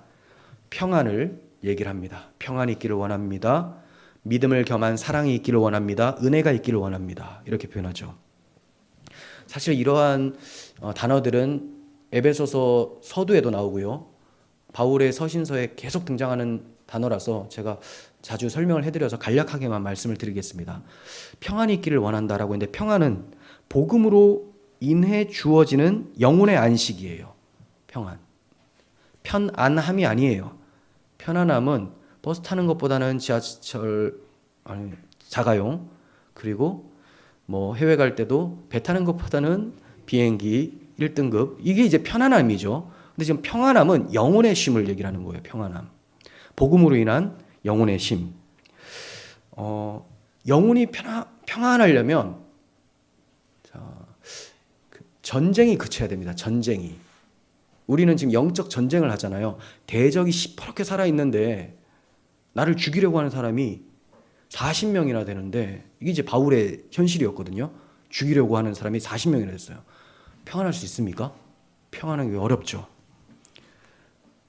평안을 얘기를 합니다. 평안이 있기를 원합니다. 믿음을 겸한 사랑이 있기를 원합니다. 은혜가 있기를 원합니다. 이렇게 표현하죠. 사실 이러한 단어들은 에베소서 서두에도 나오고요, 바울의 서신서에 계속 등장하는 단어라서 제가 자주 설명을 해드려서 간략하게만 말씀을 드리겠습니다. 평안이 있기를 원한다라고 했는데, 평안은 복음으로 인해 주어지는 영혼의 안식이에요. 평안. 편안함이 아니에요. 편안함은 버스 타는 것보다는 지하철, 아니, 자가용, 그리고 뭐 해외 갈 때도 배 타는 것보다는 비행기 1등급. 이게 이제 편안함이죠. 근데 지금 평안함은 영혼의 쉼을 얘기를 하는 거예요. 평안함. 복음으로 인한 영혼의 쉼. 영혼이 평안하려면 전쟁이 그쳐야 됩니다. 전쟁이. 우리는 지금 영적 전쟁을 하잖아요. 대적이 시퍼렇게 살아있는데 나를 죽이려고 하는 사람이 40명이나 되는데, 이게 이제 바울의 현실이었거든요. 죽이려고 하는 사람이 40명이나 됐어요. 평안할 수 있습니까? 평안하기 어렵죠.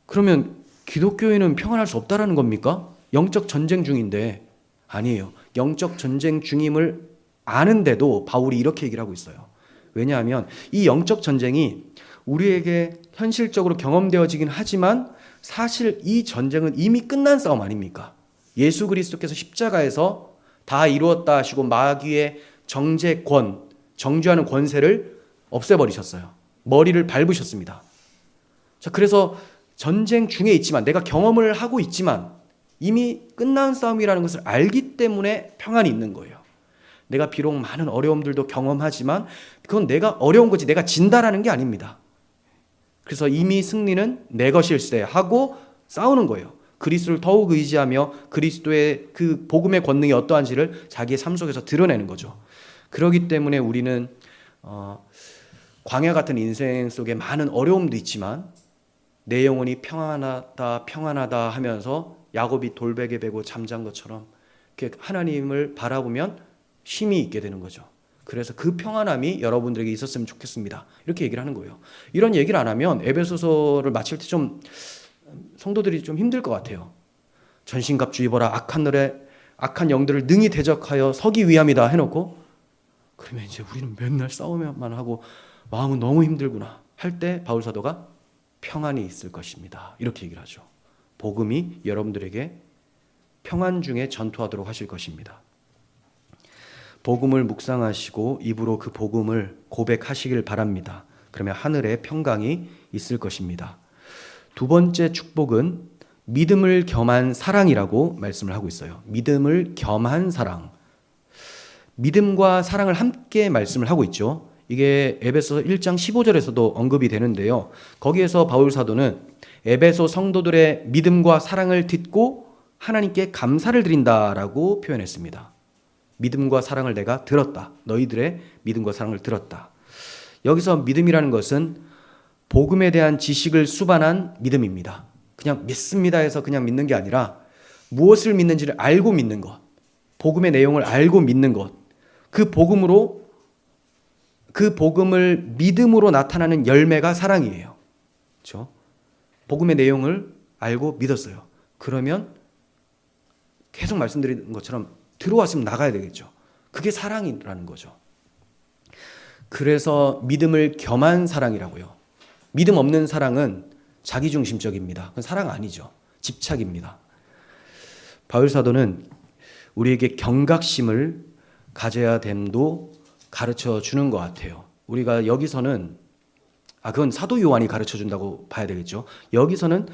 그러면 기독교인은 평안할 수 없다라는 겁니까? 영적 전쟁 중인데. 아니에요. 영적 전쟁 중임을 아는데도 바울이 이렇게 얘기를 하고 있어요. 왜냐하면 이 영적 전쟁이 우리에게 현실적으로 경험되어지긴 하지만 사실 이 전쟁은 이미 끝난 싸움 아닙니까? 예수 그리스도께서 십자가에서 다 이루었다 하시고 마귀의 정죄권, 정죄하는 권세를 없애버리셨어요. 머리를 밟으셨습니다. 자, 그래서 전쟁 중에 있지만, 내가 경험을 하고 있지만 이미 끝난 싸움이라는 것을 알기 때문에 평안이 있는 거예요. 내가 비록 많은 어려움들도 경험하지만 그건 내가 어려운 거지 내가 진다라는 게 아닙니다. 그래서 이미 승리는 내 것일세 하고 싸우는 거예요. 그리스도를 더욱 의지하며 그리스도의 그 복음의 권능이 어떠한지를 자기의 삶 속에서 드러내는 거죠. 그렇기 때문에 우리는 광야 같은 인생 속에 많은 어려움도 있지만 내 영혼이 평안하다 평안하다 하면서 야곱이 돌베개 베고 잠잔 것처럼 하나님을 바라보면 쉼이 있게 되는 거죠. 그래서 그 평안함이 여러분들에게 있었으면 좋겠습니다. 이렇게 얘기를 하는 거예요. 이런 얘기를 안 하면 에베소서를 마칠 때 좀 성도들이 좀 힘들 것 같아요. 전신갑주 입어라. 악한 영들을 능히 대적하여 서기 위함이다 해놓고, 그러면 이제 우리는 맨날 싸우면만 하고 마음은 너무 힘들구나 할 때 바울 사도가 평안이 있을 것입니다. 이렇게 얘기를 하죠. 복음이 여러분들에게 평안 중에 전투하도록 하실 것입니다. 복음을 묵상하시고 입으로 그 복음을 고백하시길 바랍니다. 그러면 하늘에 평강이 있을 것입니다. 두 번째 축복은 믿음을 겸한 사랑이라고 말씀을 하고 있어요. 믿음을 겸한 사랑. 믿음과 사랑을 함께 말씀을 하고 있죠. 이게 에베소 1장 15절에서도 언급이 되는데요. 거기에서 바울 사도는 에베소 성도들의 믿음과 사랑을 듣고 하나님께 감사를 드린다라고 표현했습니다. 믿음과 사랑을 내가 들었다. 너희들의 믿음과 사랑을 들었다. 여기서 믿음이라는 것은 복음에 대한 지식을 수반한 믿음입니다. 그냥 믿습니다 해서 그냥 믿는 게 아니라 무엇을 믿는지를 알고 믿는 것, 복음의 내용을 알고 믿는 것, 그 복음을 믿음으로 나타나는 열매가 사랑이에요. 그렇죠? 복음의 내용을 알고 믿었어요. 그러면 계속 말씀드린 것처럼 들어왔으면 나가야 되겠죠. 그게 사랑이라는 거죠. 그래서 믿음을 겸한 사랑이라고요. 믿음 없는 사랑은 자기중심적입니다. 그건 사랑 아니죠. 집착입니다. 바울 사도는 우리에게 경각심을 가져야 됨도 가르쳐 주는 것 같아요. 우리가 여기서는 그건 사도 요한이 가르쳐 준다고 봐야 되겠죠. 여기서는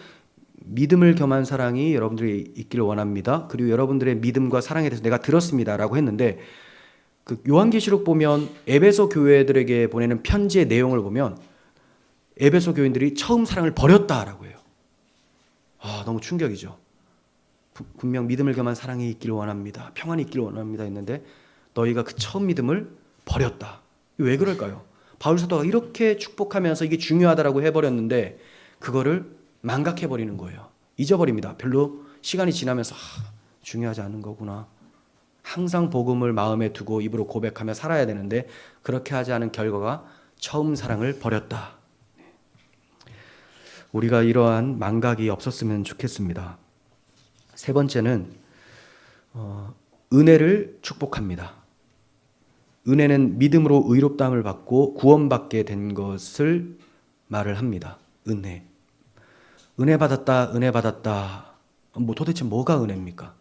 믿음을 겸한 사랑이 여러분들이 있기를 원합니다. 그리고 여러분들의 믿음과 사랑에 대해서 내가 들었습니다라고 했는데, 그 요한계시록 보면 에베소 교회들에게 보내는 편지의 내용을 보면 에베소 교인들이 처음 사랑을 버렸다라고 해요. 너무 충격이죠. 분명 믿음을 겸한 사랑이 있기를 원합니다. 평안이 있기를 원합니다 했는데 너희가 그 처음 믿음을 버렸다. 왜 그럴까요? 바울 사도가 이렇게 축복하면서 이게 중요하다라고 해버렸는데 그거를 망각해버리는 거예요. 잊어버립니다. 별로 시간이 지나면서 중요하지 않은 거구나. 항상 복음을 마음에 두고 입으로 고백하며 살아야 되는데 그렇게 하지 않은 결과가 처음 사랑을 버렸다. 우리가 이러한 망각이 없었으면 좋겠습니다. 세 번째는 은혜를 축복합니다. 은혜는 믿음으로 의롭다함을 받고 구원받게 된 것을 말을 합니다. 은혜 받았다, 은혜 받았다. 도대체 뭐가 은혜입니까?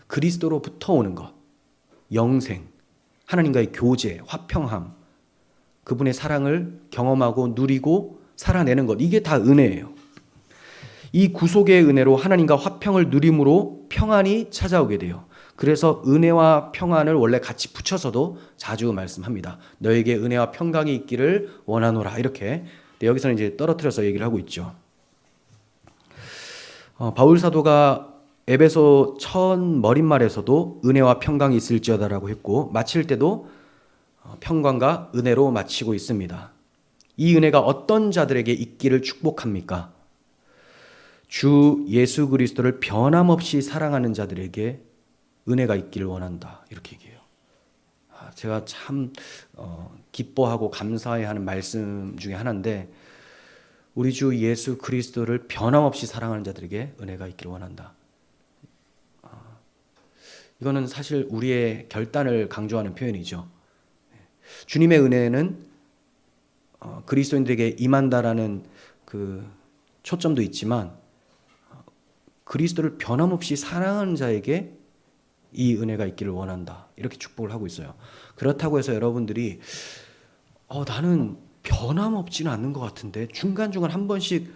그리스도로부터 오는 것, 영생, 하나님과의 교제, 화평함, 그분의 사랑을 경험하고 누리고 살아내는 것, 이게 다 은혜예요. 이 구속의 은혜로 하나님과 화평을 누림으로 평안이 찾아오게 돼요. 그래서 은혜와 평안을 원래 같이 붙여서도 자주 말씀합니다. 너에게 은혜와 평강이 있기를 원하노라 이렇게. 여기서는 이제 떨어뜨려서 얘기를 하고 있죠. 바울 사도가 에베소 첫 머릿말에서도 은혜와 평강이 있을지어다라고 했고 마칠 때도 평강과 은혜로 마치고 있습니다. 이 은혜가 어떤 자들에게 있기를 축복합니까? 주 예수 그리스도를 변함없이 사랑하는 자들에게 은혜가 있기를 원한다 이렇게 얘기해요. 제가 참 기뻐하고 감사해하는 말씀 중에 하나인데 우리 주 예수 그리스도를 변함없이 사랑하는 자들에게 은혜가 있기를 원한다. 이거는 사실 우리의 결단을 강조하는 표현이죠. 주님의 은혜는 그리스도인들에게 임한다라는 그 초점도 있지만 그리스도를 변함없이 사랑하는 자에게 이 은혜가 있기를 원한다. 이렇게 축복을 하고 있어요. 그렇다고 해서 여러분들이 나는 변함없지는 않는 것 같은데 중간중간 한 번씩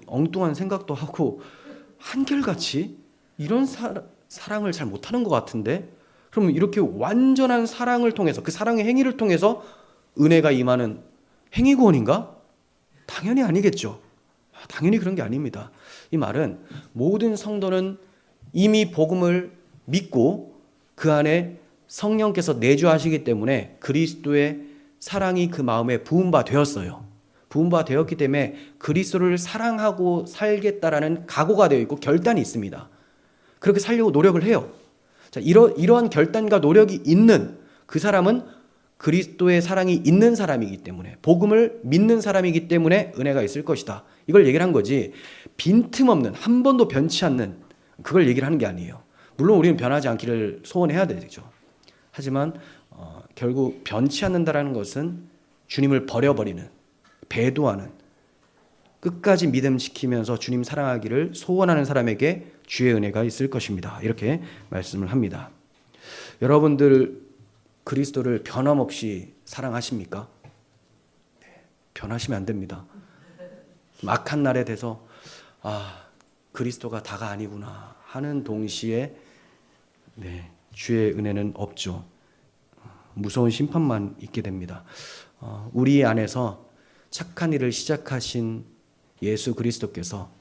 엉뚱한 생각도 하고 한결같이 이런 사랑을 잘 못하는 것 같은데 그럼 이렇게 완전한 사랑을 통해서 그 사랑의 행위를 통해서 은혜가 임하는 행위구원인가? 당연히 아니겠죠. 당연히 그런 게 아닙니다. 이 말은 모든 성도는 이미 복음을 믿고 그 안에 성령께서 내주하시기 때문에 그리스도의 사랑이 그 마음에 부음바 되었어요. 부음바 되었기 때문에 그리스도를 사랑하고 살겠다라는 각오가 되어 있고 결단이 있습니다. 그렇게 살려고 노력을 해요. 자, 이러한 결단과 노력이 있는 그 사람은 그리스도의 사랑이 있는 사람이기 때문에 복음을 믿는 사람이기 때문에 은혜가 있을 것이다. 이걸 얘기를 한 거지 빈틈없는 한 번도 변치 않는 그걸 얘기를 하는 게 아니에요. 물론 우리는 변하지 않기를 소원해야 되죠. 하지만 결국 변치 않는다라는 것은 주님을 버려버리는 배도하는 끝까지 믿음 지키면서 주님 사랑하기를 소원하는 사람에게 주의 은혜가 있을 것입니다. 이렇게 말씀을 합니다. 여러분들 그리스도를 변함없이 사랑하십니까? 변하시면 안 됩니다. 악한 날에 돼서 그리스도가 다가 아니구나 하는 동시에 주의 은혜는 없죠. 무서운 심판만 있게 됩니다. 우리 안에서 착한 일을 시작하신 예수 그리스도께서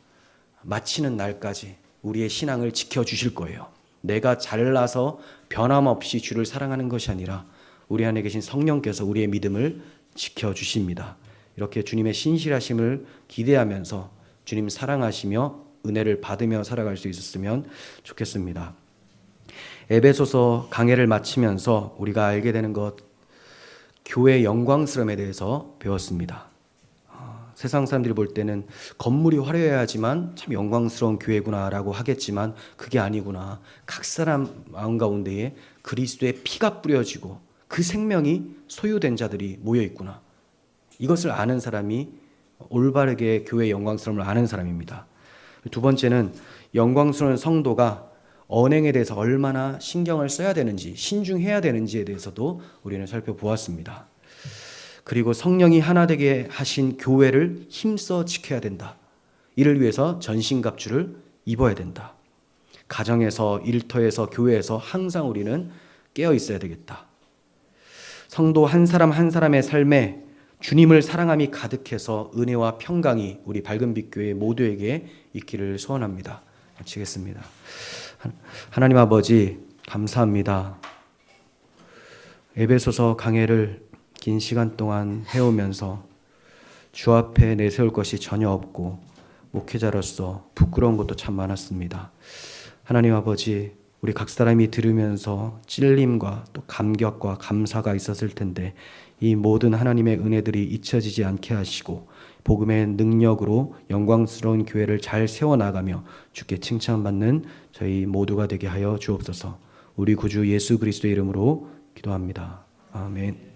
마치는 날까지 우리의 신앙을 지켜주실 거예요. 내가 잘나서 변함없이 주를 사랑하는 것이 아니라 우리 안에 계신 성령께서 우리의 믿음을 지켜주십니다. 이렇게 주님의 신실하심을 기대하면서 주님 사랑하시며 은혜를 받으며 살아갈 수 있었으면 좋겠습니다. 에베소서 강해를 마치면서 우리가 알게 되는 것, 교회의 영광스러움에 대해서 배웠습니다. 세상 사람들이 볼 때는 건물이 화려해야지만 참 영광스러운 교회구나라고 하겠지만 그게 아니구나. 각 사람 마음 가운데에 그리스도의 피가 뿌려지고 그 생명이 소유된 자들이 모여 있구나. 이것을 아는 사람이 올바르게 교회의 영광스러움을 아는 사람입니다. 두 번째는 영광스러운 성도가 언행에 대해서 얼마나 신경을 써야 되는지, 신중해야 되는지에 대해서도 우리는 살펴보았습니다. 그리고 성령이 하나 되게 하신 교회를 힘써 지켜야 된다. 이를 위해서 전신갑주를 입어야 된다. 가정에서, 일터에서, 교회에서 항상 우리는 깨어 있어야 되겠다. 성도 한 사람 한 사람의 삶에 주님을 사랑함이 가득해서 은혜와 평강이 우리 밝은빛 교회 모두에게 있기를 소원합니다. 마치겠습니다. 하나님 아버지 감사합니다. 에베소서 강해를 긴 시간 동안 해오면서 주 앞에 내세울 것이 전혀 없고 목회자로서 부끄러운 것도 참 많았습니다. 하나님 아버지, 우리 각 사람이 들으면서 찔림과 또 감격과 감사가 있었을 텐데 이 모든 하나님의 은혜들이 잊혀지지 않게 하시고 복음의 능력으로 영광스러운 교회를 잘 세워나가며 주께 칭찬받는 저희 모두가 되게 하여 주옵소서. 우리 구주 예수 그리스도의 이름으로 기도합니다. 아멘.